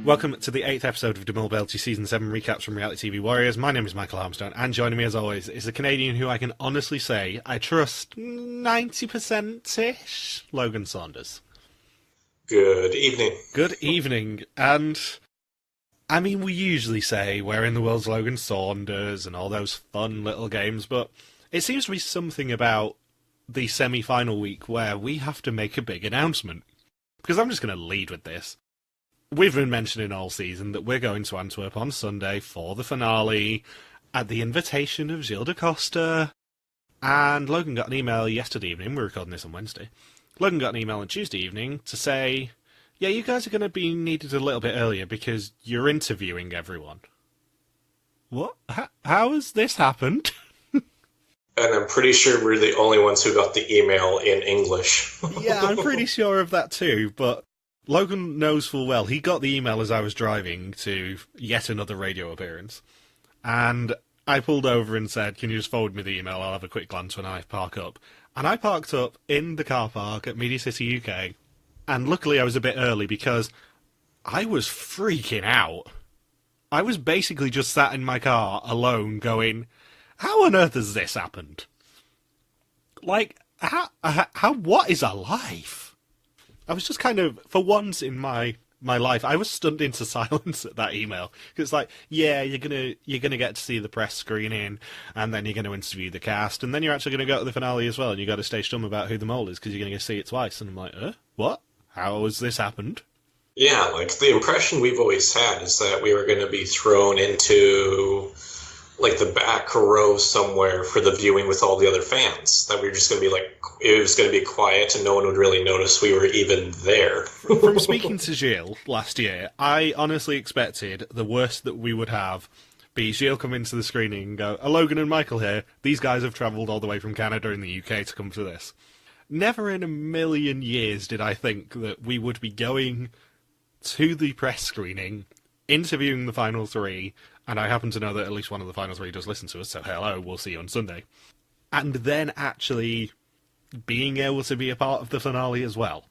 Welcome to the 8th episode of Belgie Season 7 recaps from Reality TV Warriors. My name is Michael Armstrong, and joining me as always is a Canadian who I can honestly say I trust 90%-ish, Logan Saunders. Good evening. Good evening, and I mean, we usually say where in the world's Logan Saunders and all those fun little games, but it seems to be something about the semi-final week where we have to make a big announcement. Because I'm just going to lead with this. We've been mentioning all season that we're going to Antwerp on Sunday for the finale at the invitation of Gilles de Costa. And Logan got an email yesterday evening. We're recording this on Wednesday. Logan got an email on Tuesday evening to say, yeah, you guys are going to be needed a little bit earlier because you're interviewing everyone. What? How has this happened? And I'm pretty sure we're the only ones who got the email in English. Yeah, I'm pretty sure of that too, but Logan knows full well. He got the email as I was driving to yet another radio appearance. And I pulled over and said, can you just forward me the email? I'll have a quick glance when I park up. And I parked up in the car park at Media City UK. And luckily I was a bit early because I was freaking out. I was basically just sat in my car alone going, how on earth has this happened? Like, what is a life? I was just kind of, for once in my life, I was stunned into silence at that email. Because it's like, yeah, you're gonna get to see the press screening, and then you're going to interview the cast, and then you're actually going to go to the finale as well, and you got to stay stum about who the mole is, because you're going to see it twice. And I'm like, what? How has this happened? Yeah, like, the impression we've always had is that we were going to be thrown into, like, the back row somewhere for the viewing with all the other fans. That we were just going to be, like, it was going to be quiet and no one would really notice we were even there. From speaking to Gilles last year, I honestly expected the worst that we would have be Gilles come into the screening and go, Logan and Michael here, these guys have travelled all the way from Canada and the UK to come to this. Never in a million years did I think that we would be going to the press screening, interviewing the final three, and I happen to know that at least one of the final three does listen to us, so hello, we'll see you on Sunday. And then actually being able to be a part of the finale as well.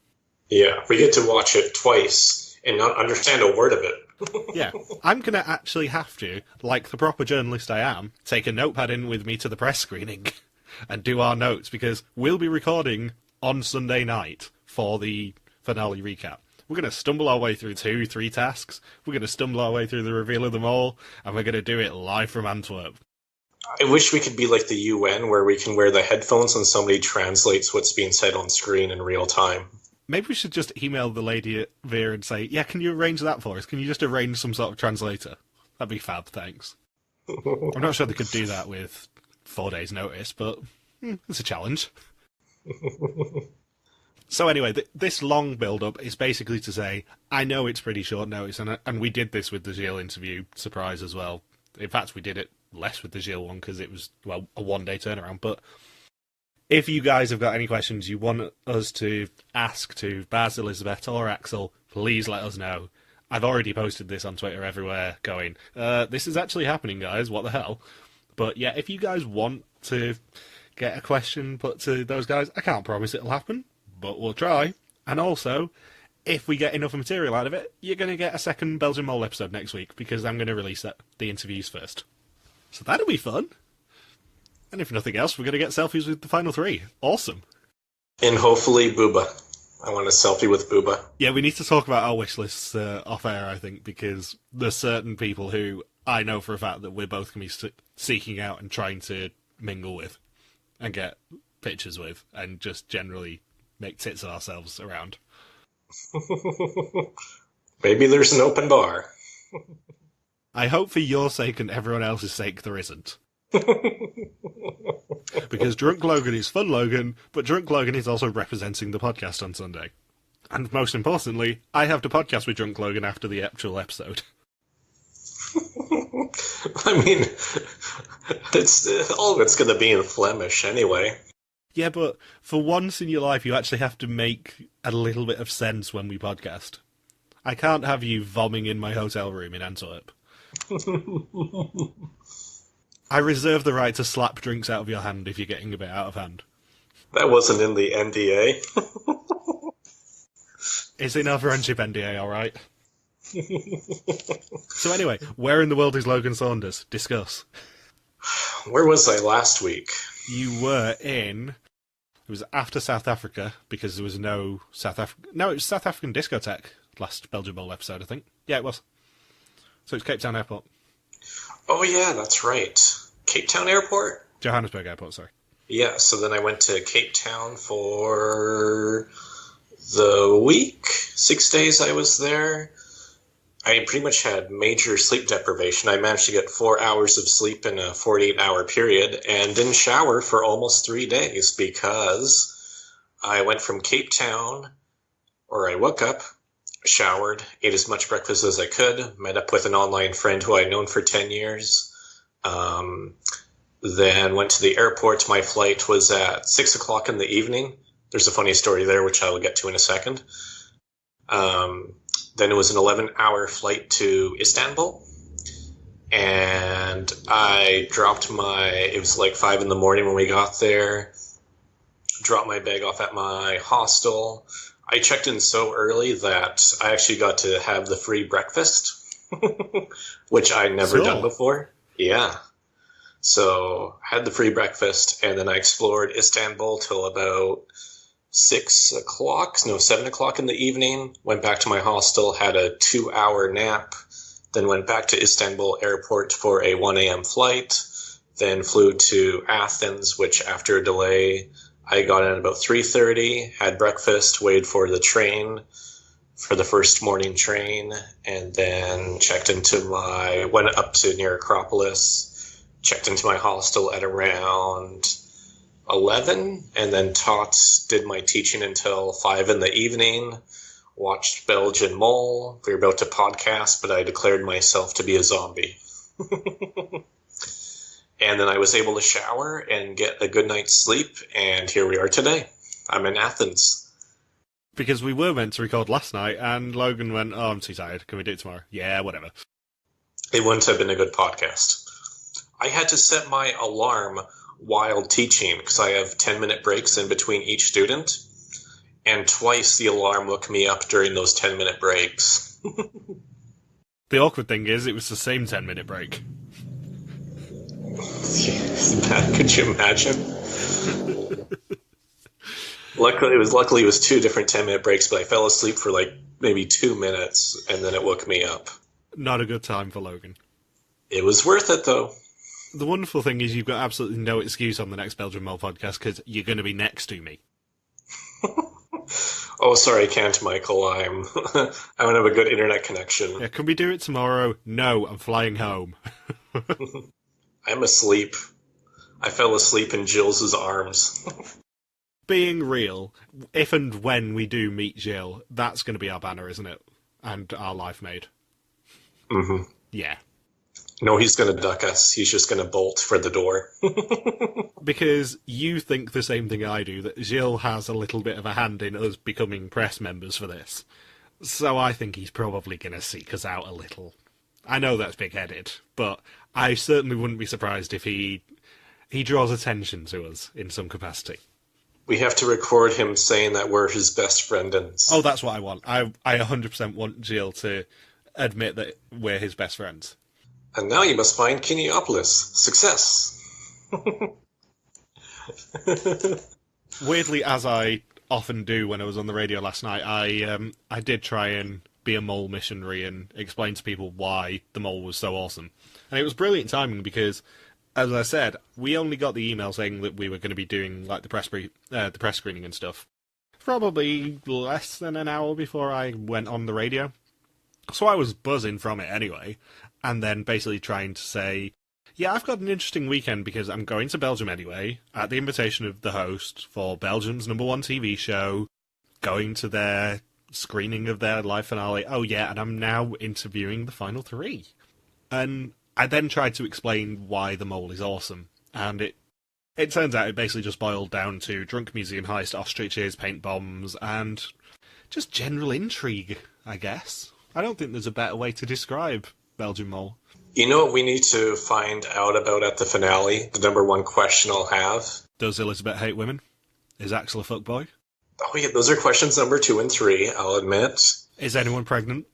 Yeah, we get to watch it twice and not understand a word of it. Yeah, I'm going to actually have to, like the proper journalist I am, take a notepad in with me to the press screening and do our notes, because we'll be recording on Sunday night for the finale recap. We're going to stumble our way through 2-3 tasks, we're going to stumble our way through the reveal of them all, and we're going to do it live from Antwerp. I wish we could be like the UN, where we can wear the headphones and somebody translates what's being said on screen in real time. Maybe we should just email the lady at Veer and say, yeah, can you arrange that for us? Can you just arrange some sort of translator? That'd be fab, thanks. I'm not sure they could do that with 4 days' notice, but it's a challenge. So anyway, this long build-up is basically to say, I know it's pretty short notice, and we did this with the Gilles interview surprise as well. In fact, we did it less with the Gilles one because it was, well, a one-day turnaround. But if you guys have got any questions you want us to ask to Baz, Elisabet, or Axel, please let us know. I've already posted this on Twitter everywhere going, this is actually happening, guys, what the hell? But yeah, if you guys want to get a question put to those guys, I can't promise it'll happen, but we'll try. And also, if we get enough material out of it, you're going to get a second Belgian Mole episode next week, because I'm going to release the interviews first. So that'll be fun. And if nothing else, we're going to get selfies with the final three. Awesome. And hopefully Booba. I want a selfie with Booba. Yeah, we need to talk about our wish lists off air, I think, because there's certain people who I know for a fact that we're both going to be seeking out and trying to mingle with and get pictures with and just generally make tits of ourselves around. Maybe there's an open bar. I hope for your sake and everyone else's sake there isn't. Because Drunk Logan is fun Logan, but Drunk Logan is also representing the podcast on Sunday. And most importantly, I have to podcast with Drunk Logan after the actual episode. I mean, all of it's going to be in Flemish anyway. Yeah, but for once in your life, you actually have to make a little bit of sense when we podcast. I can't have you vomiting in my hotel room in Antwerp. I reserve the right to slap drinks out of your hand if you're getting a bit out of hand. That wasn't in the NDA. Is it our friendship NDA, alright? So anyway, where in the world is Logan Saunders? Discuss. Where was I last week? You were in... It was after South Africa, because there was no South African... No, it was South African discotheque last Belgian Bowl episode, I think. Yeah, it was. So it's Cape Town Airport. Oh, yeah, that's right. Cape Town Airport? Johannesburg Airport, sorry. Yeah, so then I went to Cape Town for the week. 6 days I was there. I pretty much had major sleep deprivation. I managed to get 4 hours of sleep in a 48-hour period and didn't shower for almost 3 days because I went from Cape Town, or I woke up, showered, ate as much breakfast as I could, met up with an online friend who I'd known for 10 years, then went to the airport. My flight was at 6 o'clock in the evening. There's a funny story there, which I will get to in a second. Then it was an 11-hour flight to Istanbul. And I dropped it was like 5 in the morning when we got there. Dropped my bag off at my hostel. I checked in so early that I actually got to have the free breakfast, which I'd never done before. Yeah. So I had the free breakfast, and then I explored Istanbul till about 7 o'clock in the evening, went back to my hostel, had a 2-hour nap, then went back to Istanbul airport for a 1 a.m. flight, then flew to Athens, which after a delay, I got in at about 3:30, had breakfast, waited for the train, for the first morning train, and then went up to near Acropolis, checked into my hostel at around 11, and then did my teaching until 5 in the evening, watched Belgian Mole. We were about to podcast, but I declared myself to be a zombie. And then I was able to shower and get a good night's sleep, and here we are today. I'm in Athens. Because we were meant to record last night, and Logan went, "Oh, I'm too tired. Can we do it tomorrow?" Yeah, whatever. It wouldn't have been a good podcast. I had to set my alarm while teaching, because I have 10-minute breaks in between each student, and twice the alarm woke me up during those 10-minute breaks. The awkward thing is, it was the same 10-minute break. Could you imagine? Luckily, it was 2 different 10-minute breaks, but I fell asleep for like maybe 2 minutes, and then it woke me up. Not a good time for Logan. It was worth it, though. The wonderful thing is you've got absolutely no excuse on the next Belgian Mole podcast because you're going to be next to me. Oh, sorry, I can't, Michael. I don't have a good internet connection. Yeah, can we do it tomorrow? No, I'm flying home. I'm asleep. I fell asleep in Jill's arms. Being real, if and when we do meet Jill, that's going to be our banner, isn't it? And our life made. Mm-hmm. Yeah. No, he's going to duck us. He's just going to bolt for the door. Because you think the same thing I do, that Jill has a little bit of a hand in us becoming press members for this. So I think he's probably going to seek us out a little. I know that's big-headed, but I certainly wouldn't be surprised if he draws attention to us in some capacity. We have to record him saying that we're his best friends. Oh, that's what I want. I 100% want Jill to admit that we're his best friends. And now you must find Kinneopolis. Success! Weirdly, as I often do when I was on the radio last night, I did try and be a mole missionary and explain to people why the mole was so awesome. And it was brilliant timing because, as I said, we only got the email saying that we were going to be doing like the press screening and stuff probably less than an hour before I went on the radio. So I was buzzing from it anyway, and then basically trying to say, yeah, I've got an interesting weekend because I'm going to Belgium anyway, at the invitation of the host for Belgium's #1 TV show, going to their screening of their live finale. Oh yeah, and I'm now interviewing the final 3. And I then tried to explain why the mole is awesome, and it turns out it basically just boiled down to drunk museum heist, ostriches, paint bombs, and just general intrigue, I guess. I don't think there's a better way to describe Belgian Mole. You know what we need to find out about at the finale? The #1 question I'll have. Does Elisabet hate women? Is Axel a fuckboy? Oh yeah, those are questions number 2 and 3, I'll admit. Is anyone pregnant?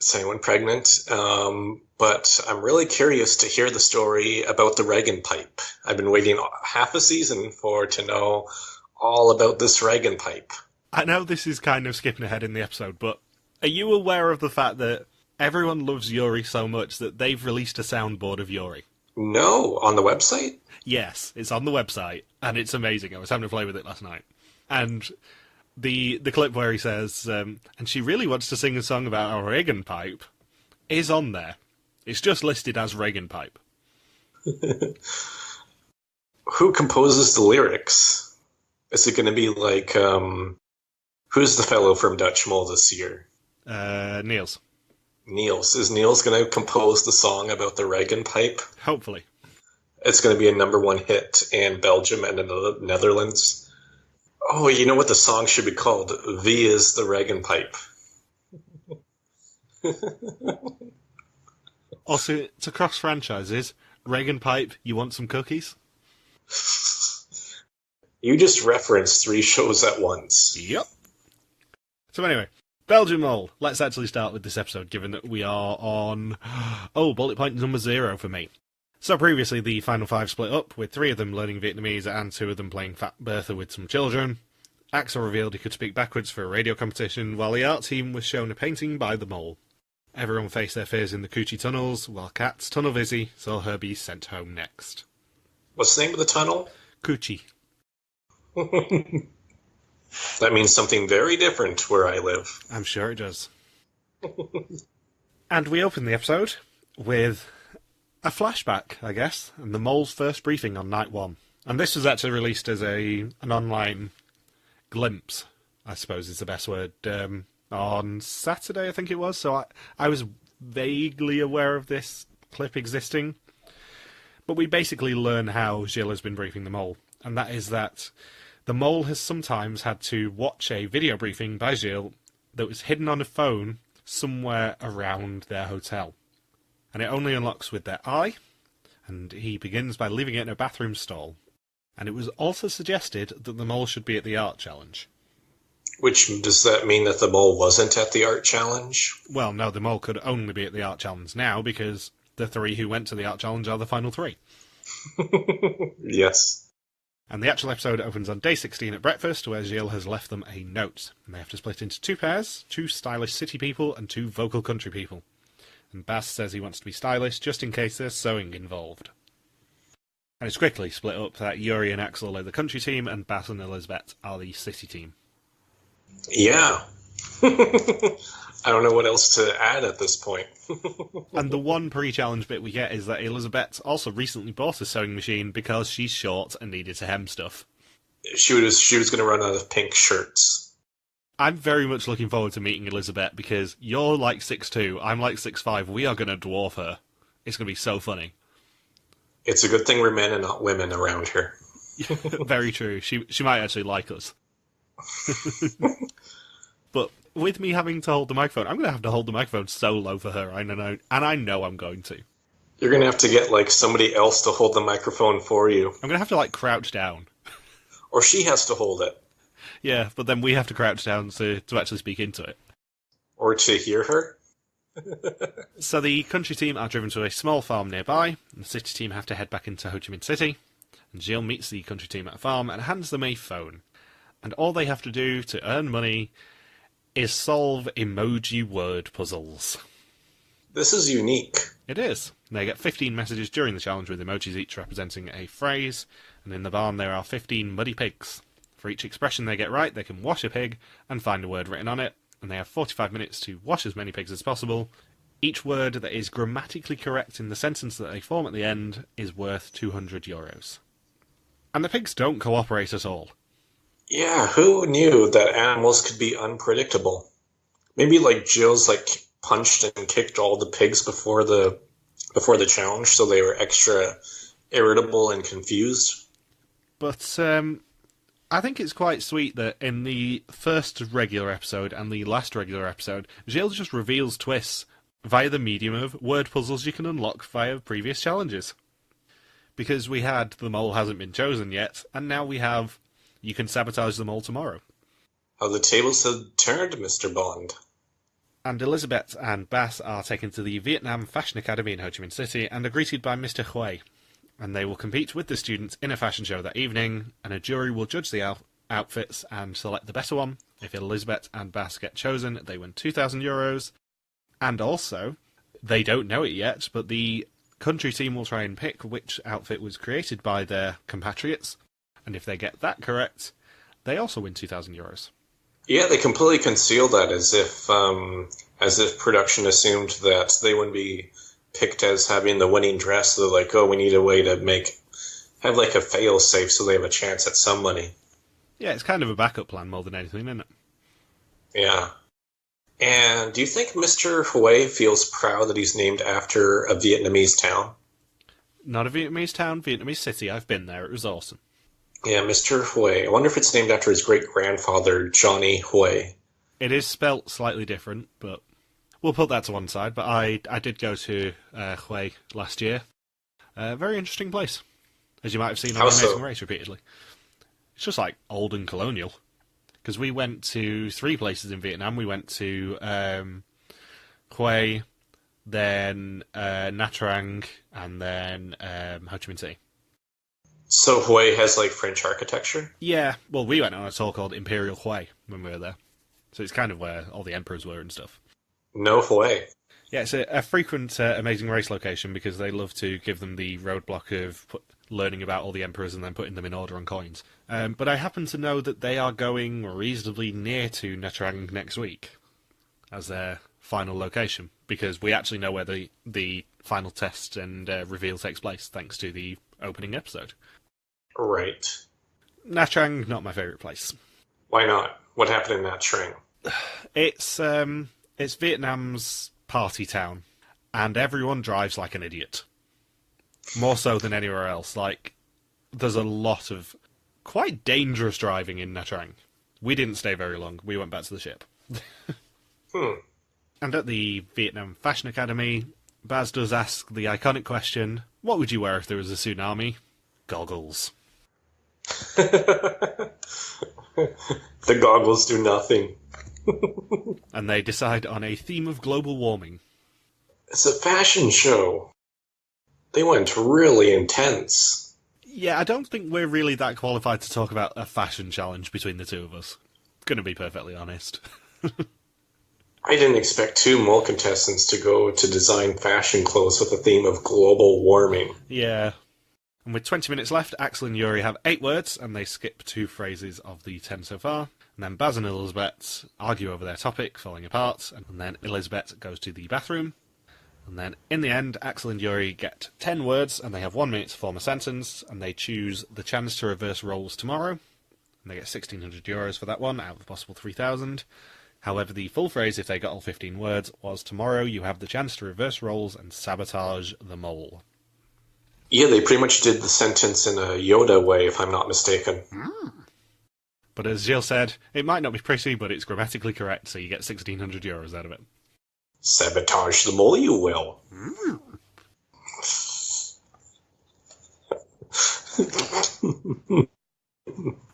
Is anyone pregnant? But I'm really curious to hear the story about the regenpijp. I've been waiting half a season to know all about this regenpijp. I know this is kind of skipping ahead in the episode, but are you aware of the fact that everyone loves Joeri so much that they've released a soundboard of Joeri? No, on the website? Yes, it's on the website, and it's amazing. I was having to play with it last night. And the clip where he says, and she really wants to sing a song about our regenpijp, is on there. It's just listed as regenpijp. Who composes the lyrics? Is it going to be like, who's the fellow from Dutch Mole this year? Niels. Niels. Is Niels going to compose the song about the regenpijp? Hopefully. It's going to be a #1 hit in Belgium and in the Netherlands. Oh, you know what the song should be called? V is the regenpijp. Also, to cross franchises, regenpijp, you want some cookies? You just referenced 3 shows at once. Yep. So anyway, Belgian Mole. Let's actually start with this episode, given that we are on... bullet point number 0 for me. So previously, the final 5 split up, with 3 of them learning Vietnamese and 2 of them playing Fat Bertha with some children. Axel revealed he could speak backwards for a radio competition, while the art team was shown a painting by the mole. Everyone faced their fears in the Coochie tunnels, while Kat's tunnel Vizzy saw her be sent home next. What's the name of the tunnel? Coochie. That means something very different where I live. I'm sure it does. And we open the episode with a flashback, I guess, and the mole's first briefing on night 1. And this was actually released as an online glimpse, I suppose is the best word, on Saturday, I think it was. So I was vaguely aware of this clip existing. But we basically learn how Gilles has been briefing the mole. And that is that the mole has sometimes had to watch a video briefing by Gilles that was hidden on a phone somewhere around their hotel. And it only unlocks with their eye, and he begins by leaving it in a bathroom stall. And it was also suggested that the mole should be at the art challenge. Which, does that mean that the mole wasn't at the art challenge? Well, no, the mole could only be at the art challenge now, because the 3 who went to the art challenge are the final 3. Yes. And the actual episode opens on day 16 at breakfast, where Gilles has left them a note. And they have to split into 2 pairs, 2 stylish city people and 2 vocal country people. And Bas says he wants to be stylish, just in case there's sewing involved. And it's quickly split up that Joeri and Axel are the country team, and Bas and Elisabet are the city team. Yeah. I don't know what else to add at this point. And the one pre-challenge bit we get is that Elisabet also recently bought a sewing machine because she's short and needed to hem stuff. She was going to run out of pink shirts. I'm very much looking forward to meeting Elisabet, because you're like 6'2", I'm like 6'5", we are going to dwarf her. It's going to be so funny. It's a good thing we're men and not women around here. Very true. She might actually like us. But with me having to hold the microphone, I'm going to have to hold the microphone solo for her, I know, and I know I'm going to. You're going to have to get like somebody else to hold the microphone for you. I'm going to have to like crouch down. Or she has to hold it. Yeah, but then we have to crouch down to actually speak into it. Or to hear her. So the country team are driven to a small farm nearby, and the city team have to head back into Ho Chi Minh City. And Gilles meets the country team at a farm and hands them a phone. And all they have to do to earn money is solve emoji word puzzles. This is unique. It is. They get 15 messages during the challenge with emojis each representing a phrase, and in the barn there are 15 muddy pigs. For each expression they get right, they can wash a pig and find a word written on it, and they have 45 minutes to wash as many pigs as possible. Each word that is grammatically correct in the sentence that they form at the end is worth €200. And the pigs don't cooperate at all. Yeah, who knew that animals could be unpredictable? Maybe like Jill's like punched and kicked all the pigs before the challenge, so they were extra irritable and confused. But I think it's quite sweet that in the first regular episode and the last regular episode, Gilles just reveals twists via the medium of word puzzles you can unlock via previous challenges. Because we had The Mole Hasn't Been Chosen Yet, and now we have You Can Sabotage the Mole Tomorrow. How the tables have turned, Mr. Bond. And Elisabet and Bas are taken to the Vietnam Fashion Academy in Ho Chi Minh City and are greeted by Mr. Hui. And they will compete with the students in a fashion show that evening, and a jury will judge the outfits and select the better one. If Elisabet and Bas get chosen, they win €2,000. And also, they don't know it yet, but the country team will try and pick which outfit was created by their compatriots. And if they get that correct, they also win €2,000. Yeah, they completely concealed that as if production assumed that they wouldn't be picked as having the winning dress. So they're like, oh, we need a way to have like a fail-safe so they have a chance at some money. Yeah, it's kind of a backup plan more than anything, isn't it? Yeah. And do you think Mr. Hui feels proud that he's named after a Vietnamese town? Not a Vietnamese town, Vietnamese city. I've been there. It was awesome. Yeah, Mr. Hui. I wonder if it's named after his great-grandfather, Johnny Hui. It is spelt slightly different, but we'll put that to one side. But I did go to Hue last year. Very interesting place, as you might have seen on Amazing Race repeatedly. It's just like old and colonial. Because we went to 3 places in Vietnam. We went to Hue, then Nha Trang, and then Ho Chi Minh City. So Hue has like French architecture? Yeah, well, we went on a tour called Imperial Hue when we were there. So it's kind of where all the emperors were and stuff. No Hue. Yeah, it's a frequent Amazing Race location because they love to give them the roadblock of learning about all the emperors and then putting them in order on coins. But I happen to know that they are going reasonably near to Nha Trang next week as their final location, because we actually know where the final test and reveal takes place, thanks to the opening episode. Right. Nha Trang, not my favourite place. Why not? What happened in Nha Trang? It's Vietnam's party town, and everyone drives like an idiot. More so than anywhere else. Like, there's a lot of quite dangerous driving in Nha Trang. We didn't stay very long. We went back to the ship. And at the Vietnam Fashion Academy, Baz does ask the iconic question, what would you wear if there was a tsunami? Goggles. The goggles do nothing. And they decide on a theme of global warming. It's a fashion show. They went really intense. Yeah, I don't think we're really that qualified to talk about a fashion challenge between the two of us. Gonna be perfectly honest. I didn't expect 2 mole contestants to go to design fashion clothes with a theme of global warming. Yeah. And with 20 minutes left, Axel and Joeri have 8 words, and they skip 2 phrases of the 10 so far. And then Baz and Elisabet argue over their topic, falling apart, and then Elisabet goes to the bathroom. And then, in the end, Axel and Joeri get 10 words, and they have 1 minute to form a sentence, and they choose the chance to reverse roles tomorrow. And they get €1,600 for that one, out of the possible 3,000. However, the full phrase, if they got all 15 words, was tomorrow you have the chance to reverse roles and sabotage the mole. Yeah, they pretty much did the sentence in a Yoda way, if I'm not mistaken. But as Jill said, it might not be pretty, but it's grammatically correct, so you get €1,600 out of it. Sabotage the mole, you will.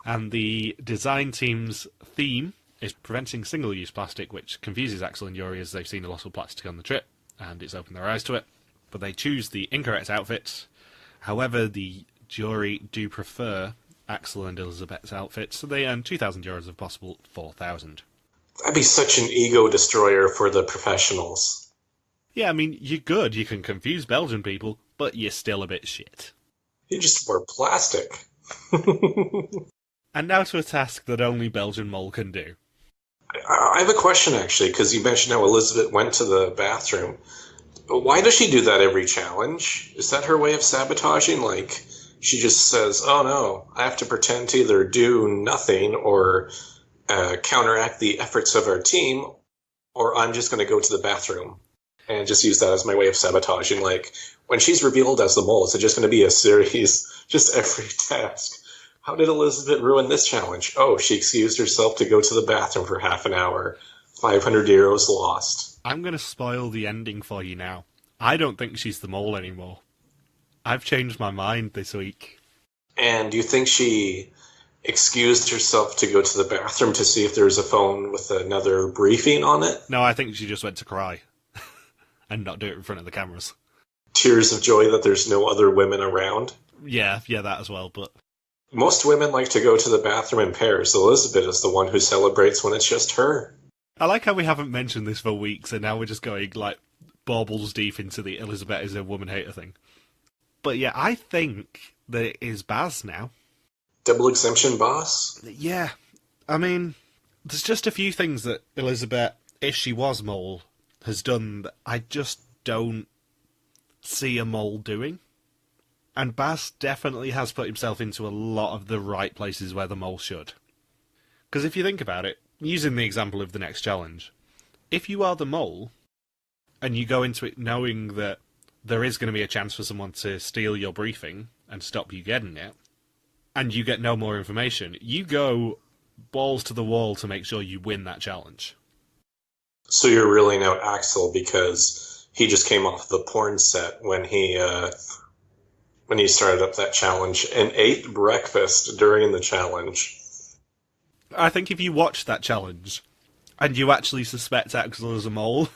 And the design team's theme is preventing single-use plastic, which confuses Axel and Joeri as they've seen a lot of plastic on the trip, and it's opened their eyes to it. But they choose the incorrect outfit. However, the jury do prefer Axel and Elisabet's outfits, so they earn €2,000 of possible 4,000. That'd be such an ego destroyer for the professionals. Yeah, I mean, you're good, you can confuse Belgian people, but you're still a bit shit. You just wear plastic. And now to a task that only Belgian Mole can do. I have a question, actually, because you mentioned how Elisabet went to the bathroom. Why does she do that every challenge? Is that her way of sabotaging? Like, she just says, oh no, I have to pretend to either do nothing or counteract the efforts of our team, or I'm just going to go to the bathroom and just use that as my way of sabotaging. Like, when she's revealed as the mole, is it just going to be a series, just every task? How did Elisabet ruin this challenge? Oh, she excused herself to go to the bathroom for half an hour. €500 lost. I'm going to spoil the ending for you now. I don't think she's the mole anymore. I've changed my mind this week. And do you think she excused herself to go to the bathroom to see if there's a phone with another briefing on it. No, I think she just went to cry and not do it in front of the cameras. Tears of joy that there's no other women around. Yeah, that as well, but... Most women like to go to the bathroom in pairs. Elisabet is the one who celebrates when it's just her. I like how we haven't mentioned this for weeks, and now we're just going, like, baubles deep into the Elisabet is a woman-hater thing. But yeah, I think that it is Baz now. Double exemption boss? Yeah. I mean, there's just a few things that Elisabet, if she was mole, has done that I just don't see a mole doing. And Baz definitely has put himself into a lot of the right places where the mole should. Because if you think about it, using the example of the next challenge, if you are the mole, and you go into it knowing that there is going to be a chance for someone to steal your briefing and stop you getting it, and you get no more information, you go balls to the wall to make sure you win that challenge. So you're ruling out Axel because he just came off the porn set when he started up that challenge and ate breakfast during the challenge. I think if you watch that challenge and you actually suspect Axel as a mole,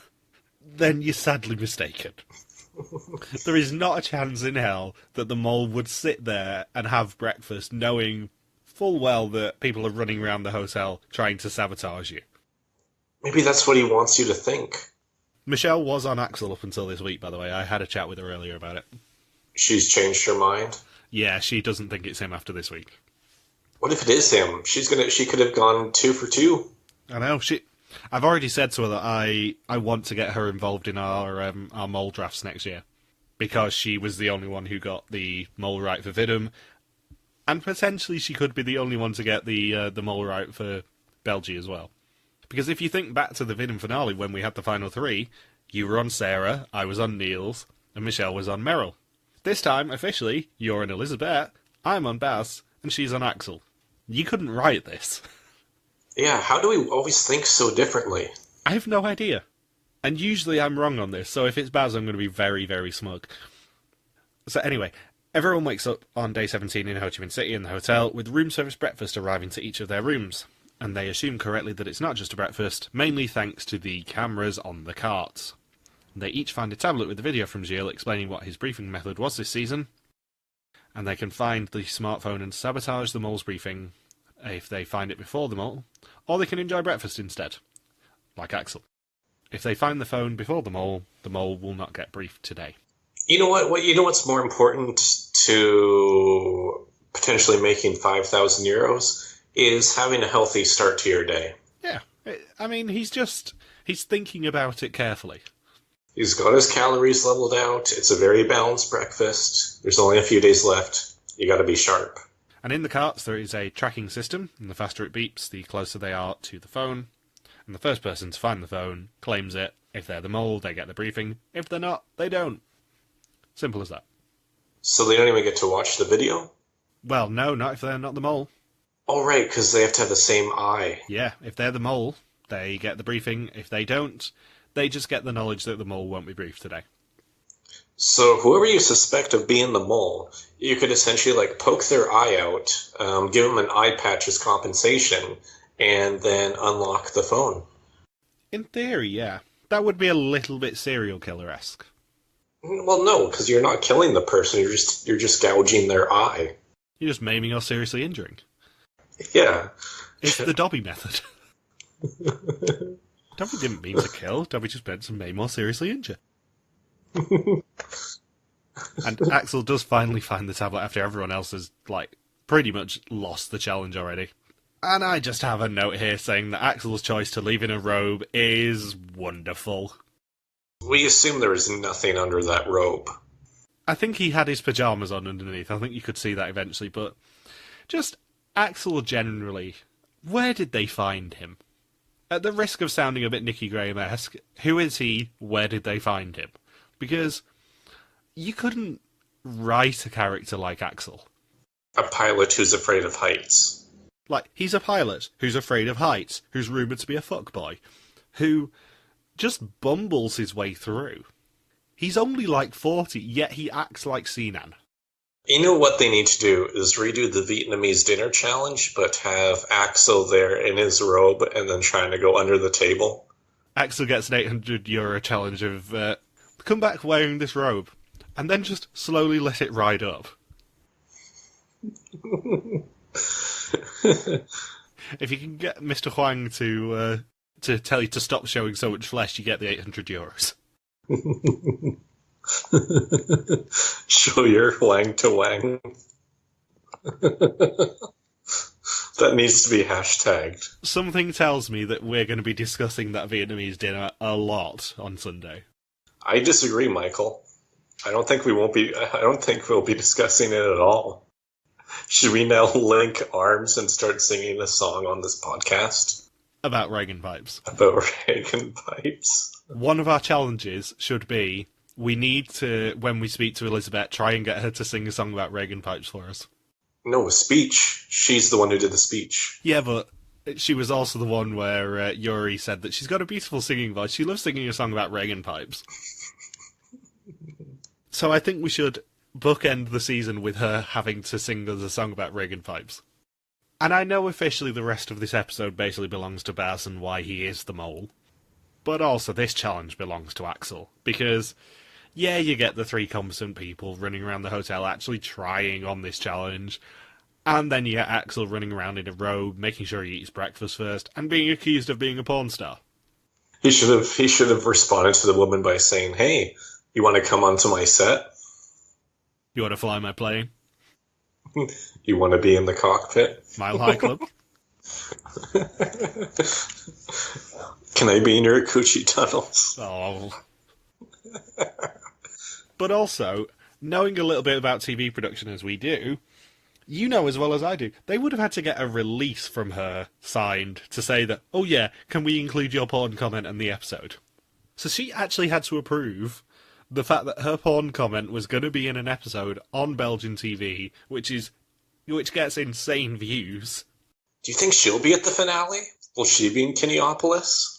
then you're sadly mistaken. There is not a chance in hell that the mole would sit there and have breakfast knowing full well that people are running around the hotel trying to sabotage you. Maybe that's what he wants you to think. Michelle was on Axel up until this week, by the way. I had a chat with her earlier about it. She's changed her mind? Yeah, she doesn't think it's him after this week. What if it is him? She could have gone 2 for 2. I know. I've already said to her that I want to get her involved in our mole drafts next year, because she was the only one who got the mole right for Vidum, and potentially she could be the only one to get the mole right for Belgie as well. Because if you think back to the Vidum finale when we had the final 3, you were on Sarah, I was on Niels, and Michelle was on Meryl. This time, officially, you're on Elisabet, I'm on Baz, and she's on Axel. You couldn't write this. Yeah, how do we always think so differently? I have no idea. And usually I'm wrong on this, so if it's Baz, I'm going to be very, very smug. So anyway, everyone wakes up on day 17 in Ho Chi Minh City in the hotel with room service breakfast arriving to each of their rooms. And they assume correctly that it's not just a breakfast, mainly thanks to the cameras on the carts. They each find a tablet with a video from Gilles explaining what his briefing method was this season, and they can find the smartphone and sabotage the mole's briefing if they find it before the mole, or they can enjoy breakfast instead, like Axel. If they find the phone before the mole will not get briefed today. You know what? You know what's more important to potentially making 5,000 euros is having a healthy start to your day. Yeah, I mean, he's thinking about it carefully. He's got his calories leveled out. It's a very balanced breakfast. There's only a few days left. You got to be sharp. And in the carts there is a tracking system, and the faster it beeps, the closer they are to the phone. And the first person to find the phone claims it. If they're the mole, they get the briefing. If they're not, they don't. Simple as that. So they don't even get to watch the video? Well, no, not if they're not the mole. Oh, right, because they have to have the same eye. Yeah, if they're the mole, they get the briefing. If they don't, they just get the knowledge that the mole won't be briefed today. So whoever you suspect of being the mole, you could essentially poke their eye out, give them an eye patch as compensation, and then unlock the phone. In theory, yeah. That would be a little bit serial killer-esque. Well, no, because you're not killing the person. You're just gouging their eye. You're just maiming or seriously injuring. Yeah. It's the Dobby method. Dobby didn't mean to kill. Dobby just meant to maim or seriously injure. And Axel does finally find the tablet after everyone else has, pretty much lost the challenge already. And I just have a note here saying that Axel's choice to leave in a robe is wonderful. We assume there is nothing under that robe. I think he had his pyjamas on underneath. I think you could see that eventually, but just Axel generally, where did they find him? At the risk of sounding a bit Nicky Graham-esque, who is he? Where did they find him? Because you couldn't write a character like Axel. A pilot who's afraid of heights. He's a pilot who's afraid of heights, who's rumoured to be a fuckboy, who just bumbles his way through. He's only 40, yet he acts like Sinan. You know what they need to do is redo the Vietnamese dinner challenge, but have Axel there in his robe and then trying to go under the table. Axel gets an €800 challenge of come back wearing this robe, and then just slowly let it ride up. If you can get Mr. Huang to tell you to stop showing so much flesh, you get the €800. Show your Huang to Wang. That needs to be hashtagged. Something tells me that we're going to be discussing that Vietnamese dinner a lot on Sunday. I disagree, Michael. I don't think we'll be discussing it at all. Should we now link arms and start singing a song on this podcast? About regenpijps. About regenpijps. One of our challenges should be, we need to, when we speak to Elisabet, try and get her to sing a song about regenpijps for us. No, a speech. She's the one who did the speech. Yeah, but she was also the one where Joeri said that she's got a beautiful singing voice. She loves singing a song about regenpijps. So I think we should bookend the season with her having to sing us a song about regenpijps. And I know officially the rest of this episode basically belongs to Baz and why he is the mole. But also this challenge belongs to Axel. Because, yeah, you get the 3 competent people running around the hotel actually trying on this challenge. And then you get Axel running around in a robe, making sure he eats breakfast first, and being accused of being a porn star. He should have responded to the woman by saying, "Hey, you want to come onto my set? You want to fly my plane? You want to be in the cockpit? Mile High Club? Can I be in your coochie tunnels?" Oh. But also, knowing a little bit about TV production as we do, you know as well as I do, they would have had to get a release from her signed to say that, oh yeah, can we include your porn comment in the episode? So she actually had to approve the fact that her porn comment was going to be in an episode on Belgian TV, which gets insane views. Do you think she'll be at the finale? Will she be in Kineopolis?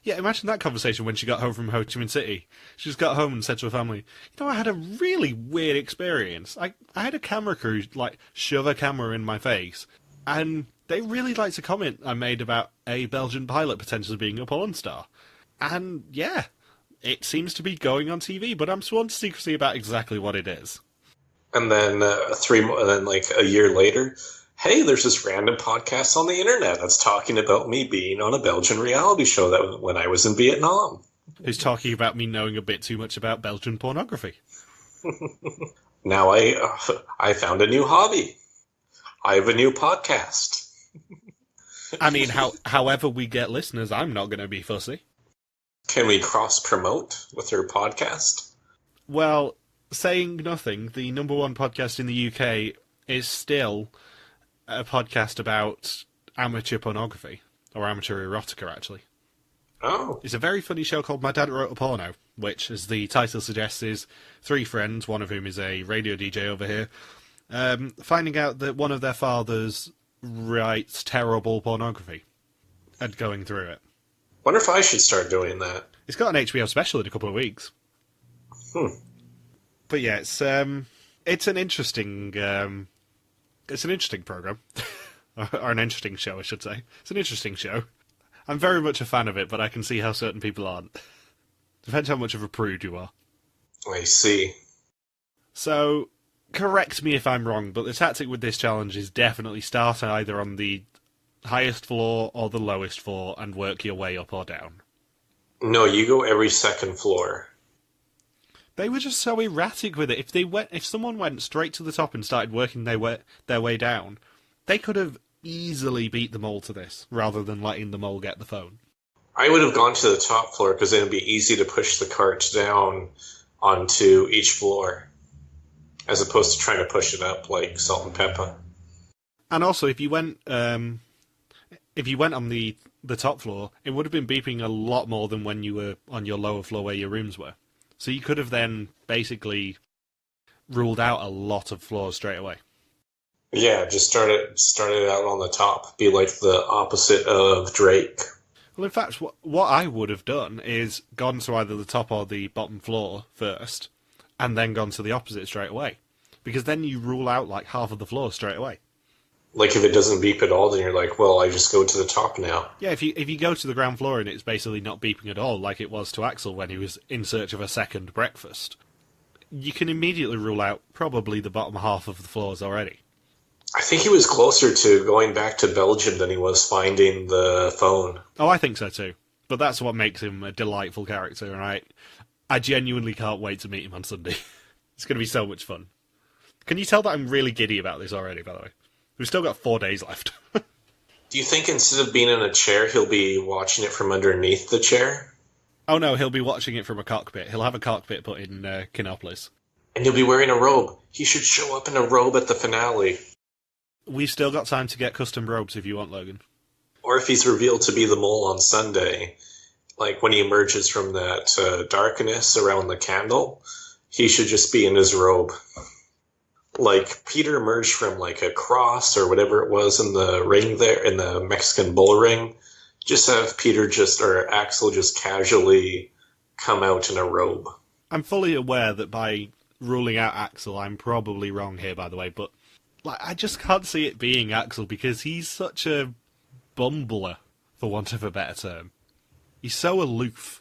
Yeah, imagine that conversation when she got home from Ho Chi Minh City. She just got home and said to her family, I had a really weird experience. I had a camera crew, shove a camera in my face, and they really liked a comment I made about a Belgian pilot potentially being a porn star. And, yeah, it seems to be going on TV, but I'm sworn to secrecy about exactly what it is. And then a year later, hey, there's this random podcast on the internet that's talking about me being on a Belgian reality show that when I was in Vietnam. Who's talking about me knowing a bit too much about Belgian pornography. Now I found a new hobby. I have a new podcast. I mean, however we get listeners, I'm not going to be fussy. Can we cross-promote with her podcast? Well, saying nothing, the number 1 podcast in the UK is still a podcast about amateur pornography, or amateur erotica, actually. Oh. It's a very funny show called My Dad Wrote a Porno, which, as the title suggests, is 3 friends, one of whom is a radio DJ over here, finding out that one of their fathers writes terrible pornography, and going through it. Wonder if I should start doing that. It's got an HBO special in a couple of weeks. But yeah, it's an interesting program, or an interesting show, I should say. It's an interesting show. I'm very much a fan of it, but I can see how certain people aren't. Depends how much of a prude you are. I see. So, correct me if I'm wrong, but the tactic with this challenge is definitely start either on the highest floor or the lowest floor and work your way up or down. No, you go every second floor. They were just so erratic with it. If someone went straight to the top and started working their way down, they could have easily beat the mole to this, rather than letting the mole get the phone. I would have gone to the top floor, because then it'd be easy to push the cart down onto each floor, as opposed to trying to push it up like salt and pepper. And also, if you went on the top floor, it would have been beeping a lot more than when you were on your lower floor where your rooms were. So you could have then basically ruled out a lot of floors straight away. Yeah, just start it out on the top. Be like the opposite of Drake. Well, in fact, what I would have done is gone to either the top or the bottom floor first, and then gone to the opposite straight away. because then you rule out like half of the floor straight away. Like, if it doesn't beep at all, then you're like, well, I just go to the top now. Yeah, if you go to the ground floor and it's basically not beeping at all, like it was to Axel when he was in search of a second breakfast, you can immediately rule out probably the bottom half of the floors already. I think he was closer to going back to Belgium than he was finding the phone. Oh, I think so too. But that's what makes him a delightful character, right? I genuinely can't wait to meet him on Sunday. It's going to be so much fun. Can you tell that I'm really giddy about this already, by the way? We've still got 4 days left. Do you think instead of being in a chair, he'll be watching it from underneath the chair? Oh no, he'll be watching it from a cockpit. He'll have a cockpit put in Kinopolis. And he'll be wearing a robe. He should show up in a robe at the finale. We've still got time to get custom robes if you want, Logan. Or if he's revealed to be the mole on Sunday, like when he emerges from that darkness around the candle, he should just be in his robe. Like, Peter emerged from, like, a cross or whatever it was in the ring there, in the Mexican bull ring. Just have Axel just casually come out in a robe. I'm fully aware that by ruling out Axel, I'm probably wrong here, by the way, but like I just can't see it being Axel because he's such a bumbler, for want of a better term. He's so aloof.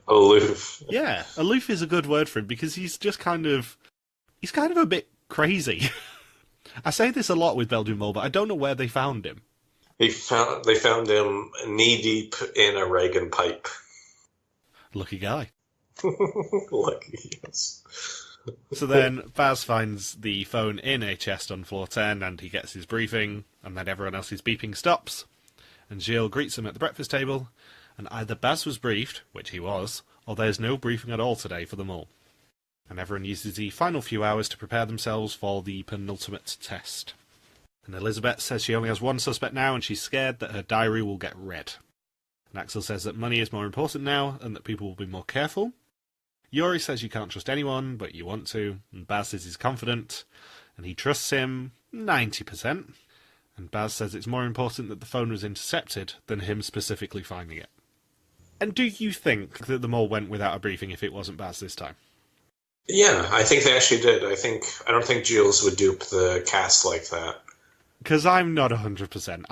Aloof. Yeah, aloof is a good word for him because he's kind of a bit crazy. I say this a lot with Belgian Mole, but I don't know where they found him. They found him knee-deep in a regenpijp. Lucky guy. Lucky, yes. So then Baz finds the phone in a chest on floor 10 and he gets his briefing, and then everyone else's beeping stops. And Gilles greets him at the breakfast table, and either Baz was briefed, which he was, or there's no briefing at all today for them all. And everyone uses the final few hours to prepare themselves for the penultimate test. And Elisabet says she only has one suspect now and she's scared that her diary will get read. And Axel says that money is more important now and that people will be more careful. Joeri says you can't trust anyone, but you want to, and Baz says he's confident, and he trusts him 90%. And Baz says it's more important that the phone was intercepted than him specifically finding it. And do you think that the mole went without a briefing if it wasn't Baz this time? Yeah, I think they actually did. I don't think Gilles would dupe the cast like that. Because I'm not 100%.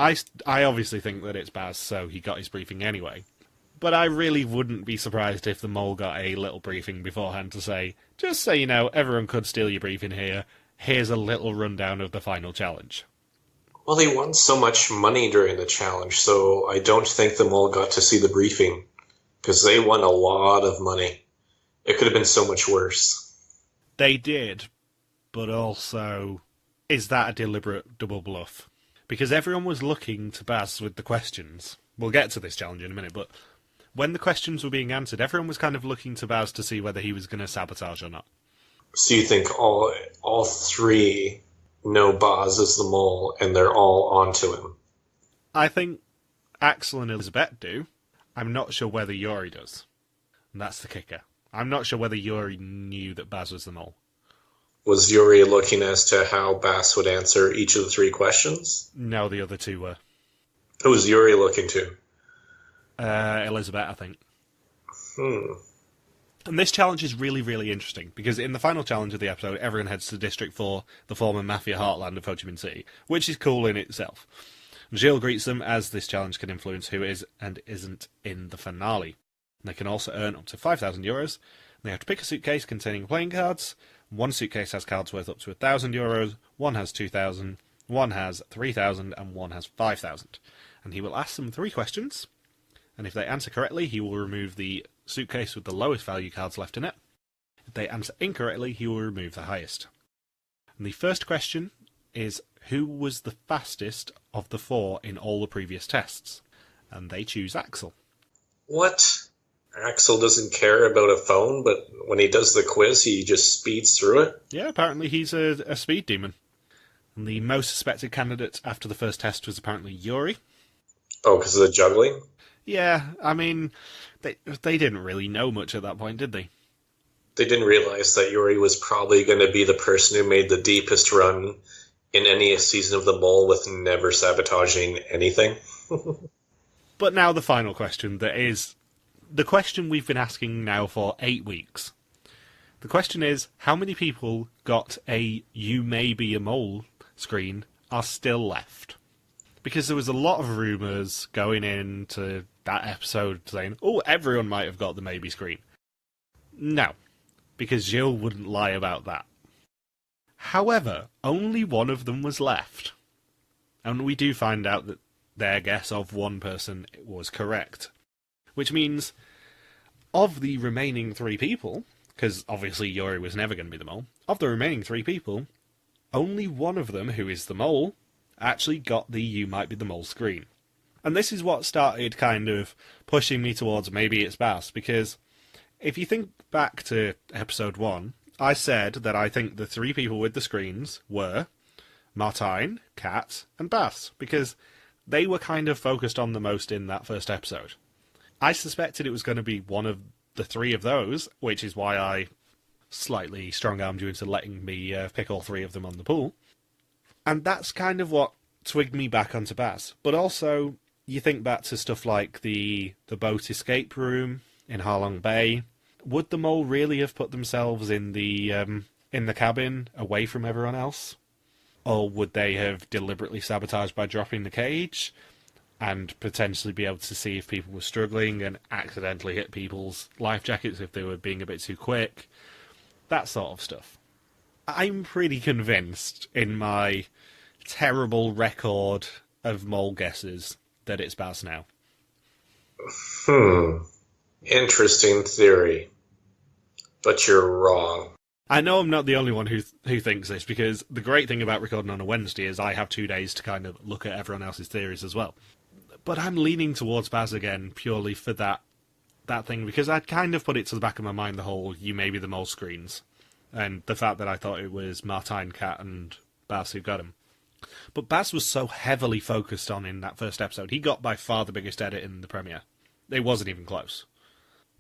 I obviously think that it's Baz, so he got his briefing anyway. But I really wouldn't be surprised if the mole got a little briefing beforehand to say, just so you know, everyone could steal your briefing here. Here's a little rundown of the final challenge. Well, they won so much money during the challenge, so I don't think the mole got to see the briefing. Because they won a lot of money. It could have been so much worse. They did, but also, is that a deliberate double bluff? Because everyone was looking to Baz with the questions. We'll get to this challenge in a minute, but when the questions were being answered, everyone was kind of looking to Baz to see whether he was going to sabotage or not. So you think all three know Baz is the mole, and they're all onto him? I think Axel and Elisabet do. I'm not sure whether Joeri does. And that's the kicker. I'm not sure whether Joeri knew that Baz was the mole. Was Joeri looking as to how Baz would answer each of the three questions? No, the other two were. Who was Joeri looking to? Elisabet, I think. And this challenge is really, really interesting, because in the final challenge of the episode, everyone heads to District 4, the former mafia heartland of Ho Chi Minh City, which is cool in itself. Gilles greets them, as this challenge can influence who is and isn't in the finale. And they can also earn up to €5,000. They have to pick a suitcase containing playing cards. One suitcase has cards worth up to €1,000, one has 2,000, one has 3,000, and one has 5,000. And he will ask them 3 questions, and if they answer correctly, he will remove the suitcase with the lowest value cards left in it. If they answer incorrectly, he will remove the highest. And the first question is, who was the fastest of the 4 in all the previous tests? And they choose Axel. What? Axel doesn't care about a phone, but when he does the quiz, he just speeds through it? Yeah, apparently he's a speed demon. And the most suspected candidate after the first test was apparently Joeri. Oh, because of the juggling? Yeah, I mean, they didn't really know much at that point, did they? They didn't realize that Joeri was probably going to be the person who made the deepest run in any season of The Mole with never sabotaging anything. But now the final question, that is the question we've been asking now for 8 weeks. The question is, how many people got a "you may be a mole" screen are still left? Because there was a lot of rumours going into that episode saying, oh, everyone might have got the maybe screen. No, because Jill wouldn't lie about that. However, only one of them was left. And we do find out that their guess of one person was correct. Which means, of the remaining 3 people, because obviously Joeri was never going to be the mole, of the remaining 3 people, only one of them, who is the mole, actually got the "you might be the mole" screen. And this is what started kind of pushing me towards maybe it's Bas, because if you think back to episode 1, I said that I think the 3 people with the screens were Martijn, Kat, and Bas, because they were kind of focused on the most in that first episode. I suspected it was going to be one of the 3 of those, which is why I slightly strong-armed you into letting me pick all 3 of them on the pool. And that's kind of what twigged me back onto Bas. But also, you think back to stuff like the boat escape room in Harlong Bay. Would the mole really have put themselves in the cabin away from everyone else? Or would they have deliberately sabotaged by dropping the cage and potentially be able to see if people were struggling and accidentally hit people's life jackets if they were being a bit too quick? That sort of stuff. I'm pretty convinced in my terrible record of mole guesses that it's Bas now. Interesting theory. But you're wrong. I know I'm not the only one who thinks this, because the great thing about recording on a Wednesday is I have 2 days to kind of look at everyone else's theories as well. But I'm leaning towards Bas again purely for that thing, because I'd kind of put it to the back of my mind, the whole "you may be the mole" screens. And the fact that I thought it was Martijn, Kat, and Bas who got him. But Bas was so heavily focused on in that first episode. He got by far the biggest edit in the premiere. It wasn't even close.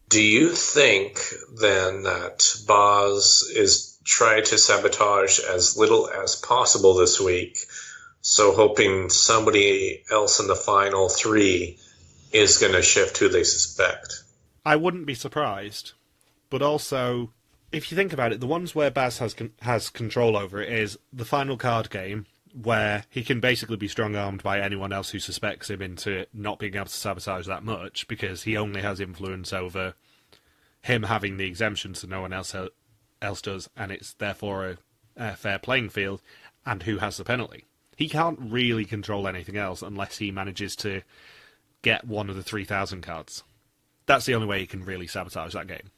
Do you think, then, that Bas is trying to sabotage as little as possible this week, so hoping somebody else in the final 3 is going to shift who they suspect? I wouldn't be surprised. But also, if you think about it, the ones where Bas has control over it is the final card game, where he can basically be strong-armed by anyone else who suspects him into not being able to sabotage that much, because he only has influence over him having the exemption so no one else does, and it's therefore a fair playing field, and who has the penalty. He can't really control anything else unless he manages to get one of the 3,000 cards. That's the only way he can really sabotage that game.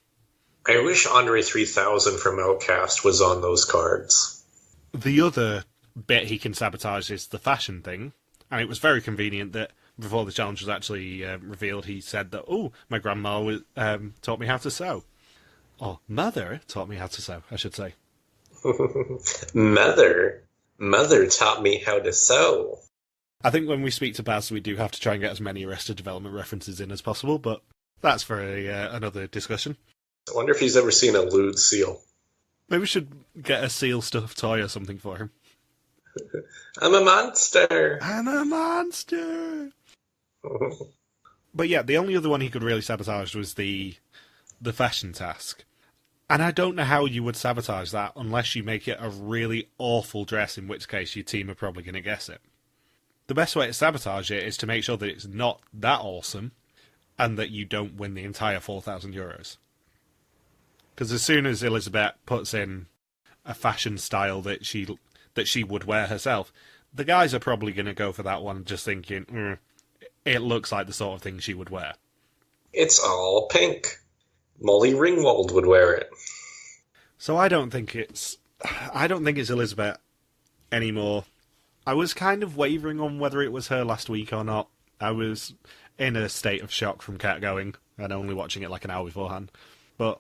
I wish Andre 3000 from Outcast was on those cards. The other bit he can sabotage is the fashion thing, and it was very convenient that before the challenge was actually revealed, he said that, oh, my grandma taught me how to sew. Or mother taught me how to sew, I should say. Mother taught me how to sew. I think when we speak to Bas, we do have to try and get as many Arrested Development references in as possible, but that's for another discussion. I wonder if he's ever seen a lewd seal. Maybe we should get a seal stuffed toy or something for him. I'm a monster! I'm a monster! But yeah, the only other one he could really sabotage was the fashion task. And I don't know how you would sabotage that unless you make it a really awful dress, in which case your team are probably going to guess it. The best way to sabotage it is to make sure that it's not that awesome, and that you don't win the entire €4,000. Because as soon as Elisabet puts in a fashion style that she would wear herself, the guys are probably going to go for that one, just thinking, it looks like the sort of thing she would wear. It's all pink. Molly Ringwald would wear it. So I don't think it's Elisabet anymore. I was kind of wavering on whether it was her last week or not. I was in a state of shock from Cat going and only watching it like an hour beforehand. But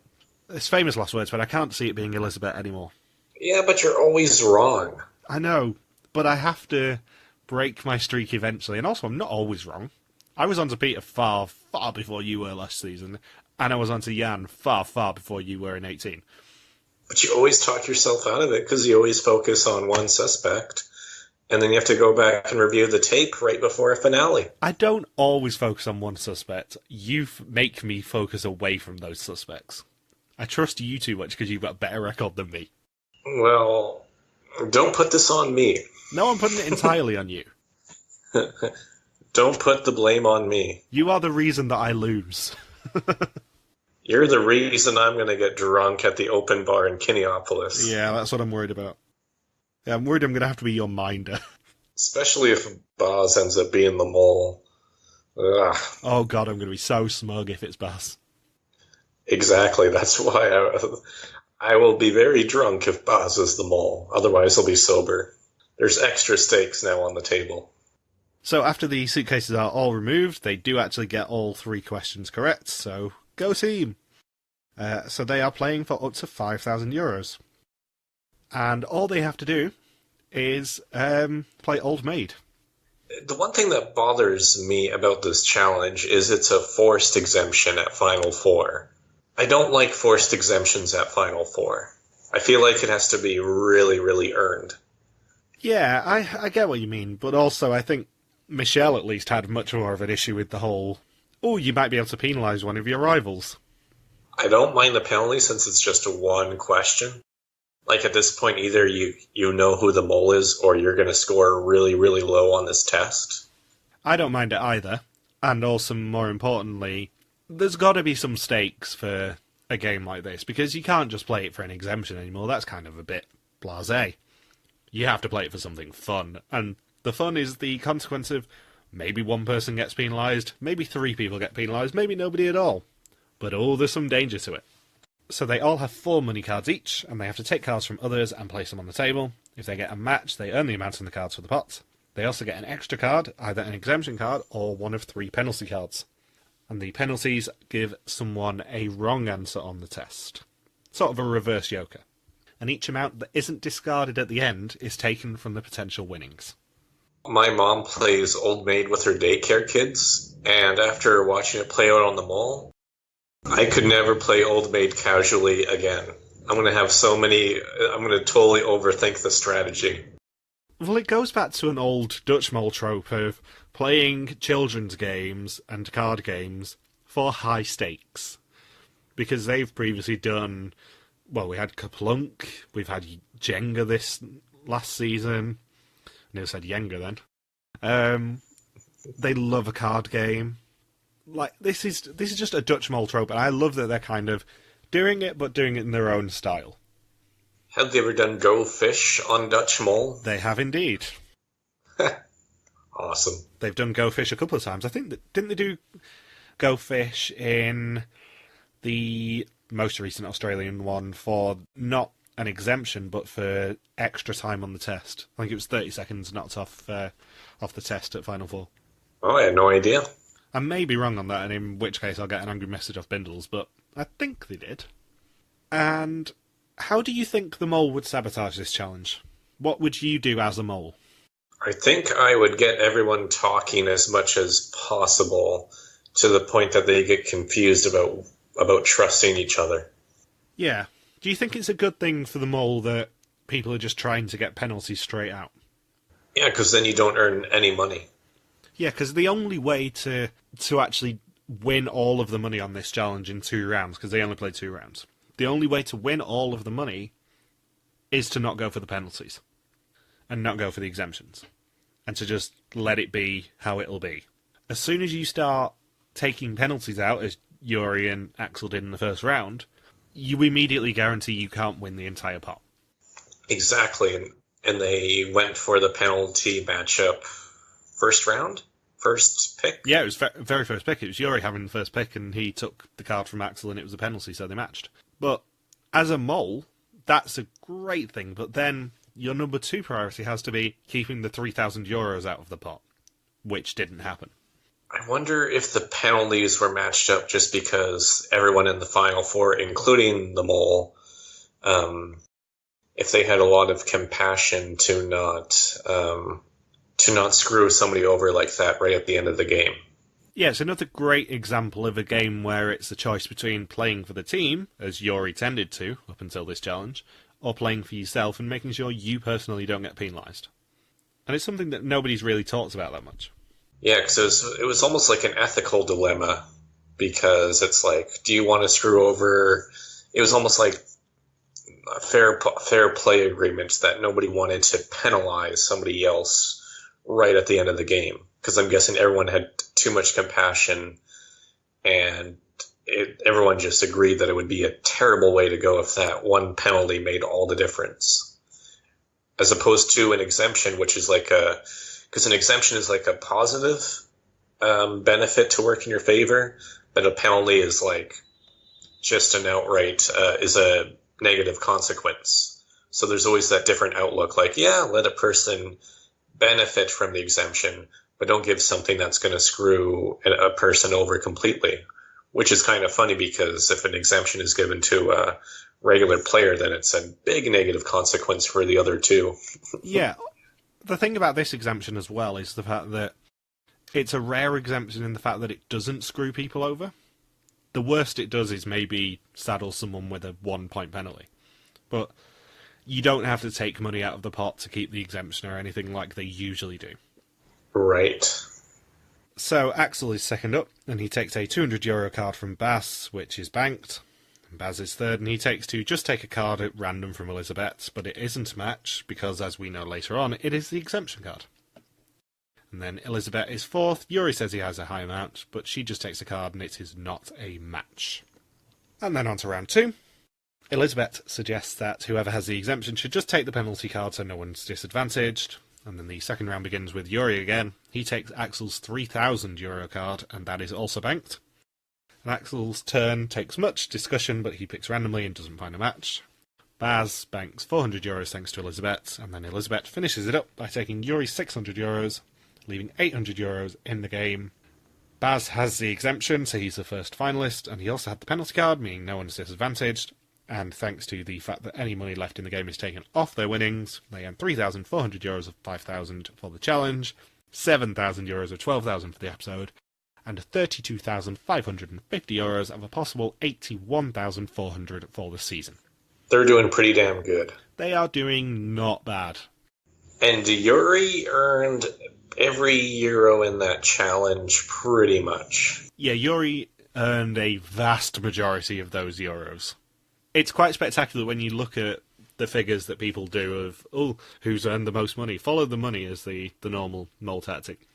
it's famous last words, but I can't see it being Elisabet anymore. Yeah, but you're always wrong. I know, but I have to break my streak eventually. And also, I'm not always wrong. I was on to Peter far, far before you were last season, and I was on to Jan far, far before you were in 18. But you always talk yourself out of it because you always focus on one suspect, and then you have to go back and review the tape right before a finale. I don't always focus on one suspect. You make me focus away from those suspects. I trust you too much because you've got a better record than me. Well, don't put this on me. No, I'm putting it entirely on you. Don't put the blame on me. You are the reason that I lose. You're the reason I'm going to get drunk at the open bar in Kineopolis. Yeah, that's what I'm worried about. Yeah, I'm worried I'm going to have to be your minder. Especially if Baz ends up being the mole. Ugh. Oh god, I'm going to be so smug if it's Baz. Exactly, that's why I will be very drunk if Baz is the mole. Otherwise, I'll be sober. There's extra stakes now on the table. So after the suitcases are all removed, they do actually get all 3 questions correct, so go team! So they are playing for up to €5,000. And all they have to do is play Old Maid. The one thing that bothers me about this challenge is it's a forced exemption at Final Four. I don't like forced exemptions at Final Four. I feel like it has to be really, really earned. Yeah, I get what you mean, but also I think Michelle at least had much more of an issue with the whole, oh, you might be able to penalise one of your rivals. I don't mind the penalty since it's just one question. Like at this point, either you know who the mole is or you're going to score really, really low on this test. I don't mind it either. And also, more importantly, there's got to be some stakes for a game like this, because you can't just play it for an exemption anymore. That's kind of a bit blasé. You have to play it for something fun, and the fun is the consequence of maybe one person gets penalised, maybe 3 people get penalised, maybe nobody at all. But oh, there's some danger to it. So they all have 4 money cards each, and they have to take cards from others and place them on the table. If they get a match, they earn the amount on the cards for the pot. They also get an extra card, either an exemption card or one of 3 penalty cards. And the penalties give someone a wrong answer on the test. Sort of a reverse Joker. And each amount that isn't discarded at the end is taken from the potential winnings. My mom plays Old Maid with her daycare kids, and after watching it play out on the mall, I could never play Old Maid casually again. I'm going to totally overthink the strategy. Well, it goes back to an old Dutch mole trope of playing children's games and card games for high stakes. Because they've previously done, well, we had Kaplunk, we've had Jenga this last season. I never said Jenga then. They love a card game. Like, this is just a Dutch mole trope, and I love that they're kind of doing it, but doing it in their own style. Have they ever done Go Fish on Dutch Mole? They have indeed. Awesome. They've done Go Fish a couple of times. I think didn't they do Go Fish in the most recent Australian one for not an exemption, but for extra time on the test? I think it was 30 seconds knocked off the test at Final Four. Oh, I had no idea. I may be wrong on that, and in which case I'll get an angry message off Bindles, but I think they did. And how do you think the mole would sabotage this challenge? What would you do as a mole? I think I would get everyone talking as much as possible to the point that they get confused about trusting each other. Yeah. Do you think it's a good thing for the mole that people are just trying to get penalties straight out? Yeah, because then you don't earn any money. Yeah, because the only way to actually win all of the money on this challenge in 2 rounds, because they only play 2 rounds, the only way to win all of the money is to not go for the penalties and not go for the exemptions and to just let it be how it'll be. As soon as you start taking penalties out, as Joeri and Axel did in the first round, you immediately guarantee you can't win the entire pot. Exactly, and they went for the penalty matchup first round? First pick? Yeah, it was very first pick. It was Joeri having the first pick, and he took the card from Axel, and it was a penalty, so they matched. But as a mole, that's a great thing. But then your number 2 priority has to be keeping the €3,000 out of the pot, which didn't happen. I wonder if the penalties were matched up just because everyone in the Final Four, including the mole, if they had a lot of compassion to not screw somebody over like that right at the end of the game. Yeah, it's another great example of a game where it's a choice between playing for the team, as Joeri tended to up until this challenge, or playing for yourself and making sure you personally don't get penalised. And it's something that nobody's really talked about that much. Yeah, because it was almost like an ethical dilemma, because it's like, do you want to screw over it was almost like a fair play agreement that nobody wanted to penalize somebody else right at the end of the game, because I'm guessing everyone had too much compassion, and everyone just agreed that it would be a terrible way to go if that one penalty made all the difference, as opposed to an exemption, which is like because an exemption is like a positive benefit to work in your favor, but a penalty is like just an outright is a negative consequence. So there's always that different outlook, like, yeah, let a person benefit from the exemption, but don't give something that's going to screw a person over completely, which is kind of funny because if an exemption is given to a regular player, then it's a big negative consequence for the other two. Yeah. The thing about this exemption as well is the fact that it's a rare exemption in the fact that it doesn't screw people over. The worst it does is maybe saddle someone with a 1-point penalty. But you don't have to take money out of the pot to keep the exemption or anything like they usually do. Right. So Axel is second up, and he takes a €200 card from Baz, which is banked. And Baz is third, and he takes just take a card at random from Elisabet, but it isn't a match, because as we know later on, it is the exemption card. And then Elisabet is fourth. Joeri says he has a high amount, but she just takes a card and it is not a match. And then on to round 2. Elisabet suggests that whoever has the exemption should just take the penalty card so no one's disadvantaged. And then the second round begins with Joeri again. He takes Axel's €3,000 card, and that is also banked. And Axel's turn takes much discussion, but he picks randomly and doesn't find a match. Baz banks €400 thanks to Elisabet, and then Elisabet finishes it up by taking Joeri's €600, leaving €800 in the game. Baz has the exemption, so he's the first finalist, and he also had the penalty card, meaning no one's disadvantaged. And thanks to the fact that any money left in the game is taken off their winnings, they earn €3,400 of 5,000 for the challenge, €7,000 of 12,000 for the episode, and €32,550 of a possible 81,400 for the season. They're doing pretty damn good. They are doing not bad. And Joeri earned every euro in that challenge, pretty much. Yeah, Joeri earned a vast majority of those euros. It's quite spectacular when you look at the figures that people do of, who's earned the most money. Follow the money as the normal mole tactic.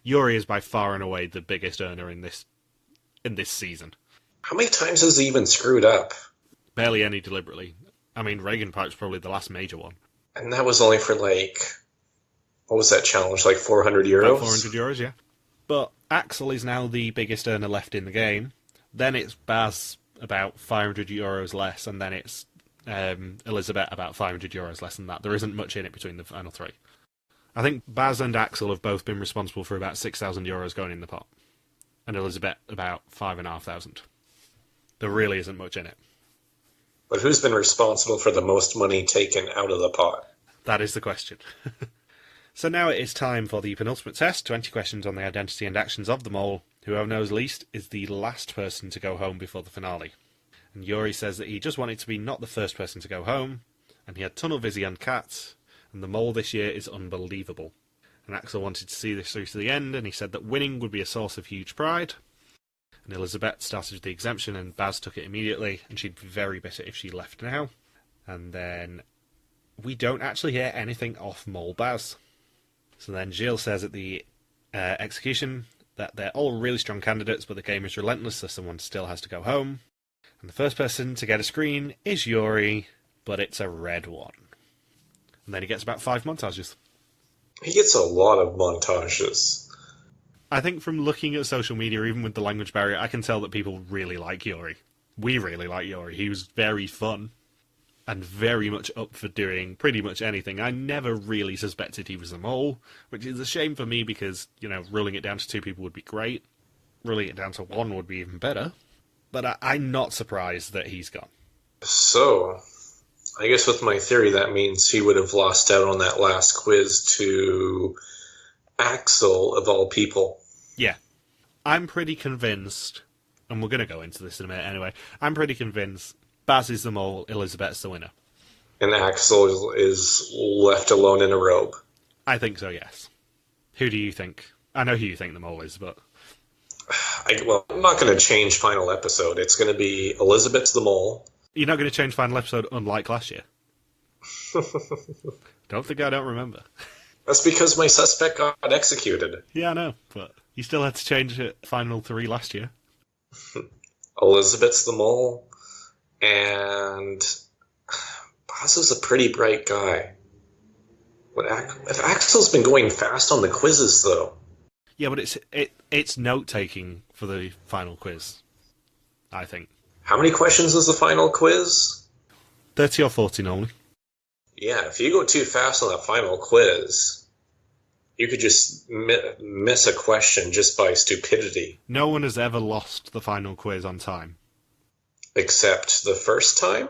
Joeri is by far and away the biggest earner in this season. How many times has he even screwed up? Barely any deliberately. I mean, regenpijp's probably the last major one. And that was only for what was that challenge, like €400? About €400, yeah. But Axel is now the biggest earner left in the game. Then it's Baz, about €500 less, and then it's Elisabet, about €500 less than that. There isn't much in it between the final three. I think Baz and Axel have both been responsible for about €6,000 going in the pot, and Elisabet about 5,500. There really isn't much in it. But who's been responsible for the most money taken out of the pot? That is the question. So now it is time for the penultimate test, 20 questions on the identity and actions of the mole. Whoever knows least is the last person to go home before the finale. And Joeri says that he just wanted to be not the first person to go home, and he had tunnel vision and cats, and the mole this year is unbelievable. And Axel wanted to see this through to the end, and he said that winning would be a source of huge pride. And Elisabet started with the exemption, and Baz took it immediately, and she'd be very bitter if she left now. And then we don't actually hear anything off Mole Baz. So then Gilles says at the execution that they're all really strong candidates, but the game is relentless, so someone still has to go home. And the first person to get a screen is Joeri, but it's a red one. And then he gets about 5 montages. He gets a lot of montages. I think from looking at social media, even with the language barrier, I can tell that people really like Joeri. We really like Joeri. He was very fun and very much up for doing pretty much anything. I never really suspected he was a mole, which is a shame for me because, ruling it down to 2 people would be great. Ruling it down to 1 would be even better. But I'm not surprised that he's gone. So, I guess with my theory, that means he would have lost out on that last quiz to Axel, of all people. Yeah. I'm pretty convinced, and we're going to go into this in a minute anyway, I'm pretty convinced Baz is the mole, Elisabet's the winner. And Axel is left alone in a robe. I think so, yes. Who do you think? I know who you think the mole is, but... I'm not going to change final episode. It's going to be Elisabet's the mole, You're not going to change final episode unlike last year? Don't remember. That's because my suspect got executed. Yeah, I know, but you still had to change it final 3 last year. Elisabet's the mole, and Boss is a pretty bright guy. But Axel's been going fast on the quizzes, though. Yeah, but it's note-taking for the final quiz, I think. How many questions is the final quiz? 30 or 40 normally. Yeah, if you go too fast on that final quiz, you could just miss a question just by stupidity. No one has ever lost the final quiz on time. Except the first time?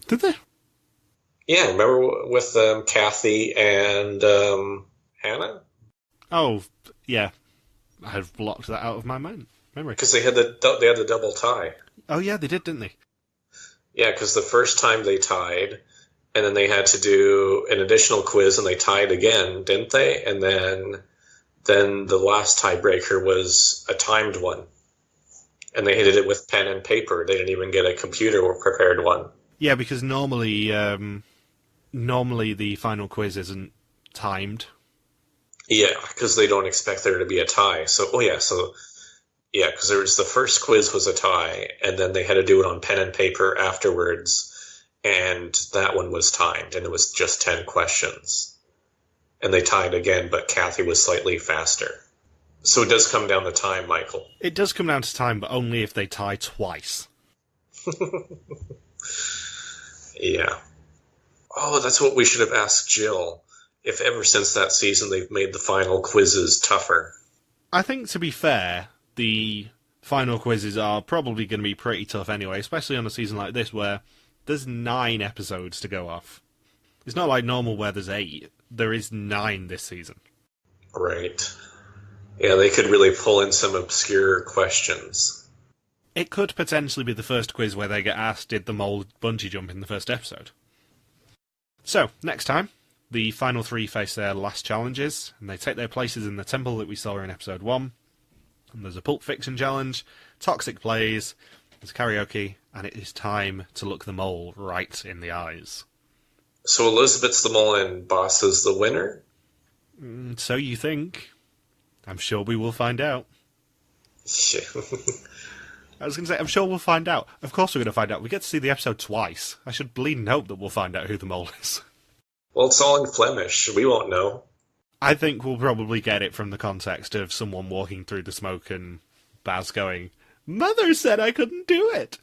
Did they? Yeah, remember with Kathy and Hannah? Oh, yeah. I've blocked that out of my memory. Because they had the double tie. Oh, yeah, they did, didn't they? Yeah, because the first time they tied, and then they had to do an additional quiz, and they tied again, didn't they? And then the last tiebreaker was a timed one. And they did it with pen and paper. They didn't even get a computer or prepared one. Yeah, because normally the final quiz isn't timed. Yeah, because they don't expect there to be a tie. Because there was the first quiz was a tie, and then they had to do it on pen and paper afterwards, and that one was timed, and it was just 10 questions. And they tied again, but Kathy was slightly faster. So it does come down to time, Michael. It does come down to time, but only if they tie twice. Yeah. Oh, that's what we should have asked Jill. If ever since that season they've made the final quizzes tougher. I think, to be fair, the final quizzes are probably going to be pretty tough anyway, especially on a season like this where there's 9 episodes to go off. It's not like normal where there's 8. There is 9 this season. Right. Yeah, they could really pull in some obscure questions. It could potentially be the first quiz where they get asked, did the mole bungee jump in the first episode? So, next time, the final 3 face their last challenges, and they take their places in the temple that we saw in episode 1. And there's a Pulp Fiction challenge, toxic plays, there's karaoke, and it is time to look the mole right in the eyes. So Elisabet's the mole and Boss is the winner? So you think. I'm sure we will find out. Yeah. I was going to say, I'm sure we'll find out. Of course we're going to find out. We get to see the episode twice. I should bleeding hope that we'll find out who the mole is. Well, it's all in Flemish. We won't know. I think we'll probably get it from the context of someone walking through the smoke and Baz going, Mother said I couldn't do it.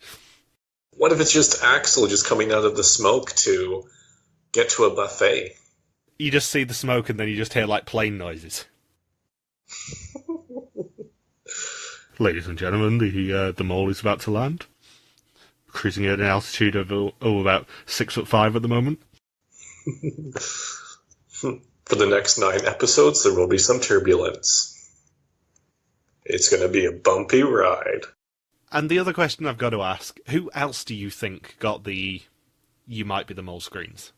What if it's just Axel just coming out of the smoke to get to a buffet? You just see the smoke and then you just hear, like, plane noises. Ladies and gentlemen, the mole is about to land. Cruising at an altitude of about 6'5" at the moment. For the next 9 episodes, there will be some turbulence. It's going to be a bumpy ride. And the other question I've got to ask, who else do you think got the You Might Be the Mole screens?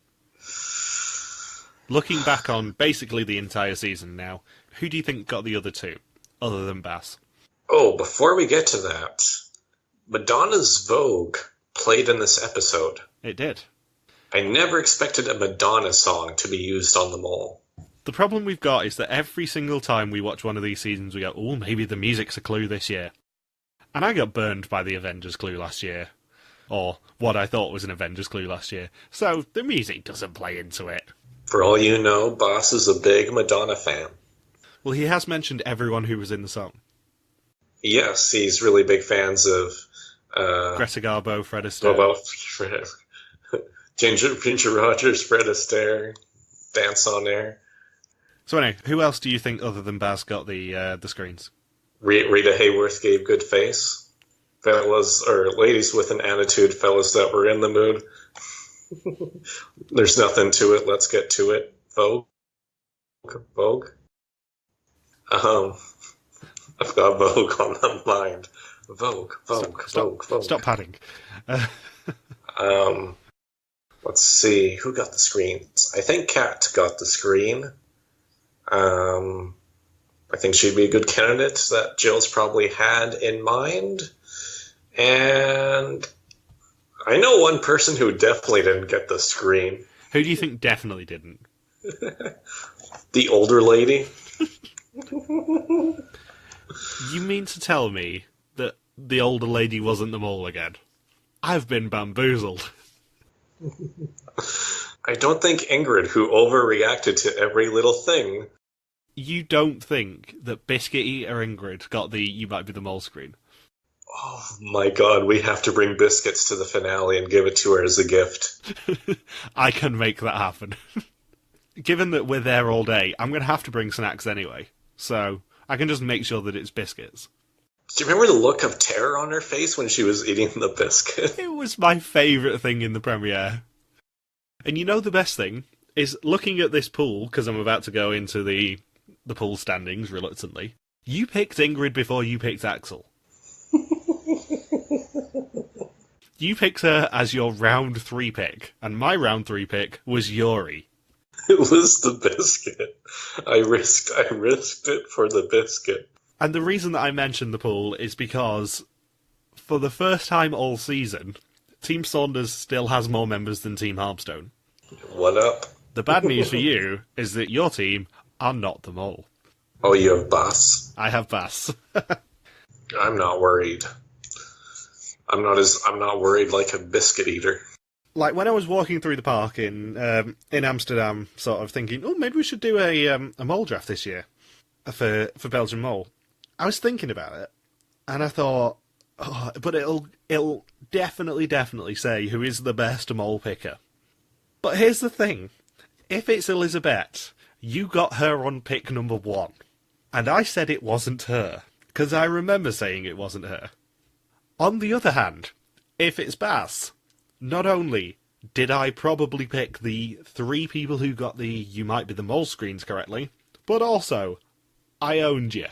Looking back on basically the entire season now, who do you think got the other 2, other than Bass? Oh, before we get to that, Madonna's Vogue played in this episode. It did. I never expected a Madonna song to be used on the mole. The problem we've got is that every single time we watch one of these seasons, we go, oh, maybe the music's a clue this year. And I got burned by the Avengers clue last year. Or what I thought was an Avengers clue last year. So the music doesn't play into it. For all you know, Boss is a big Madonna fan. Well, he has mentioned everyone who was in the song. Yes, he's really big fans of... Greta Garbo, Fred Astaire. Ginger Rogers, Fred Astaire, Dance on Air. So anyway, who else do you think other than Baz got the screens? Rita Hayworth gave good face. Fellas, or ladies with an attitude, fellas that were in the mood. There's nothing to it, let's get to it. Vogue? I've got Vogue on my mind. Vogue. Stop padding. Let's see, who got the screens? I think Kat got the screen. I think she'd be a good candidate that Jill's probably had in mind. And I know one person who definitely didn't get the screen. Who do you think definitely didn't? The older lady. You mean to tell me that the older lady wasn't the mole again? I've been bamboozled. I don't think Ingrid, who overreacted to every little thing... You don't think that Biscuit Eater Ingrid got the You Might Be the Mole screen? Oh my god, we have to bring biscuits to the finale and give it to her as a gift. I can make that happen. Given that we're there all day, I'm going to have to bring snacks anyway. So I can just make sure that it's biscuits. Do you remember the look of terror on her face when she was eating the biscuit? It was my favourite thing in the premiere. And you know the best thing is looking at this pool, because I'm about to go into the pool standings reluctantly. You picked Ingrid before you picked Axel. You picked her as your round 3 pick, and my round 3 pick was Joeri. It was the biscuit. I risked it for the biscuit. And the reason that I mentioned the pool is because, for the first time all season, Team Saunders still has more members than Team Harmstone. What up? The bad news for you is that your team are not the mole. Oh, you have Bass? I have Bass. I'm not worried. I'm not worried like a biscuit eater. Like, when I was walking through the park in Amsterdam, sort of thinking, oh, maybe we should do a mole draft this year for Belgian Mole. I was thinking about it, and I thought, oh, but it'll definitely say who is the best mole picker. But here's the thing. If it's Elisabet, you got her on pick number 1. And I said it wasn't her, because I remember saying it wasn't her. On the other hand, if it's Bass, not only did I probably pick the 3 people who got the You Might Be the Mole screens correctly, but also, I owned you.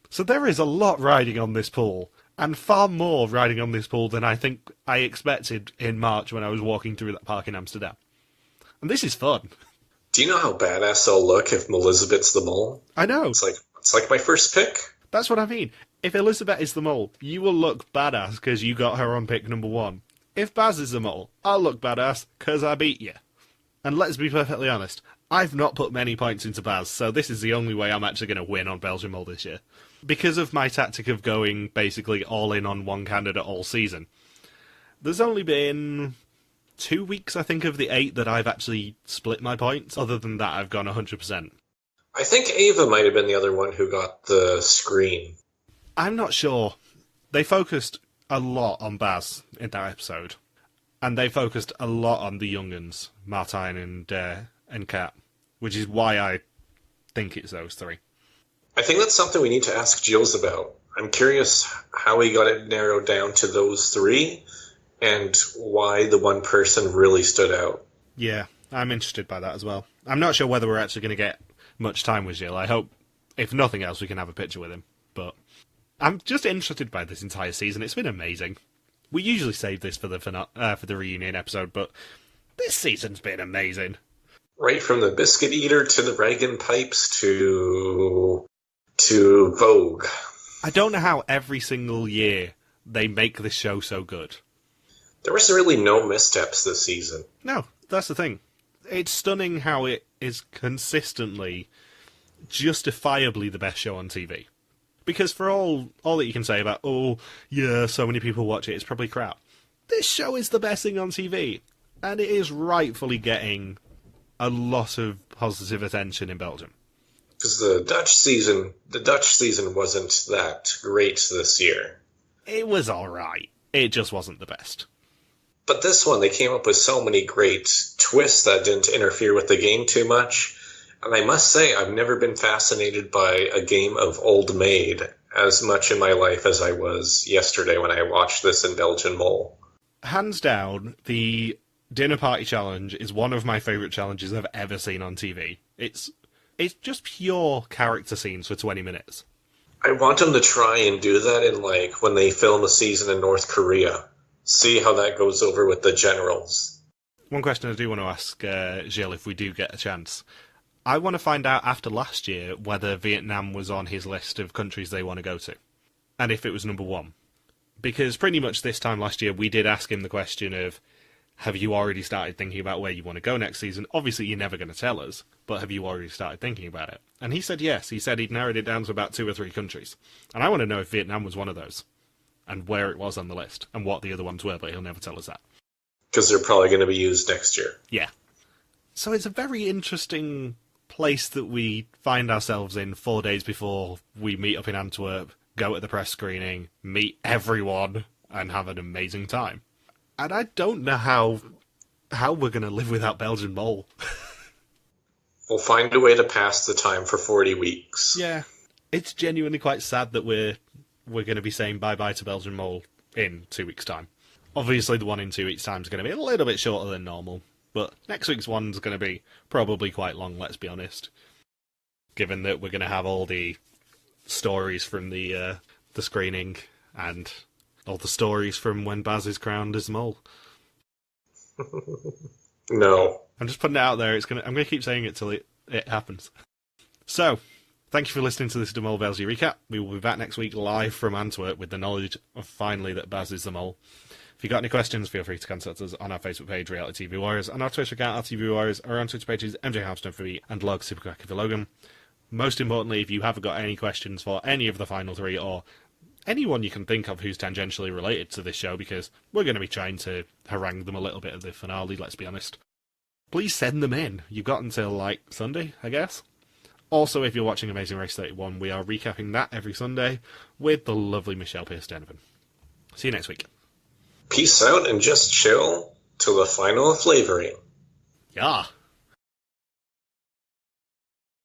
So there is a lot riding on this pool, and far more riding on this pool than I think I expected in March when I was walking through that park in Amsterdam. And this is fun. Do you know how badass I'll look if Elisabet's the mole? I know. It's like my first pick. That's what I mean. If Elisabet is the mole, you will look badass because you got her on pick number 1. If Baz is the mole, I'll look badass because I beat you. And let's be perfectly honest, I've not put many points into Baz, so this is the only way I'm actually going to win on Belgian Mole this year. Because of my tactic of going basically all in on one candidate all season, there's only been 2 weeks, I think, of the 8 that I've actually split my points. Other than that, I've gone 100%. I think Ava might have been the other one who got the screen. I'm not sure. They focused a lot on Baz in that episode. And they focused a lot on the young'uns, Martijn and Kat. Which is why I think it's those 3. I think that's something we need to ask Jules about. I'm curious how he got it narrowed down to those 3, and why the one person really stood out. Yeah, I'm interested by that as well. I'm not sure whether we're actually going to get much time with Gilles. I hope, if nothing else, we can have a picture with him. But I'm just interested by this entire season. It's been amazing. We usually save this for the reunion episode, but this season's been amazing. Right from the biscuit eater to the regenpijps to Vogue. I don't know how every single year they make this show so good. There was really no missteps this season. No, that's the thing. It's stunning how it is consistently, justifiably the best show on TV. Because for all that you can say about, oh, yeah, so many people watch it, it's probably crap. This show is the best thing on TV. And it is rightfully getting a lot of positive attention in Belgium. Because the Dutch season wasn't that great this year. It was alright. It just wasn't the best. But this one, they came up with so many great twists that didn't interfere with the game too much. And I must say, I've never been fascinated by a game of Old Maid as much in my life as I was yesterday when I watched this in Belgian Mole. Hands down, the Dinner Party Challenge is one of my favourite challenges I've ever seen on TV. It's just pure character scenes for 20 minutes. I want them to try and do that in, like, when they film a season in North Korea. See how that goes over with the generals. One question I do want to ask Gilles, if we do get a chance. I want to find out after last year whether Vietnam was on his list of countries they want to go to. And if it was number 1. Because pretty much this time last year, we did ask him the question of, have you already started thinking about where you want to go next season? Obviously, you're never going to tell us, but have you already started thinking about it? And he said yes. He said he'd narrowed it down to about 2 or 3 countries. And I want to know if Vietnam was one of those, and where it was on the list, and what the other ones were, but he'll never tell us that. Because they're probably going to be used next year. Yeah. So it's a very interesting place that we find ourselves in 4 days before we meet up in Antwerp, go at the press screening, meet everyone, and have an amazing time. And I don't know how we're going to live without Belgian Mole. We'll find a way to pass the time for 40 weeks. Yeah. It's genuinely quite sad that we're going to be saying bye-bye to Belgian Mole in 2 weeks' time. Obviously, the one in 2 weeks' time is going to be a little bit shorter than normal, but next week's one's going to be probably quite long, let's be honest. Given that we're going to have all the stories from the screening and all the stories from when Baz is crowned as Mole. No. I'm just putting it out there. I'm going to keep saying it till it happens. So, thank you for listening to this Mole Belgium recap. We will be back next week live from Antwerp with the knowledge of finally that Baz is the Mole. If you've got any questions, feel free to contact us on our Facebook page, Reality TV Warriors, on our Twitter account, RTV Warriors, or on Twitter pages, MJ Hamston for me and Log Supercracker for Logan. Most importantly, if you haven't got any questions for any of the final 3 or anyone you can think of who's tangentially related to this show, because we're going to be trying to harangue them a little bit at the finale, let's be honest, please send them in. You've got until, Sunday, I guess. Also, if you're watching Amazing Race 31, we are recapping that every Sunday with the lovely Michelle Pierce-Donovan. See you next week. Peace out and just chill till the final flavoring. Yeah.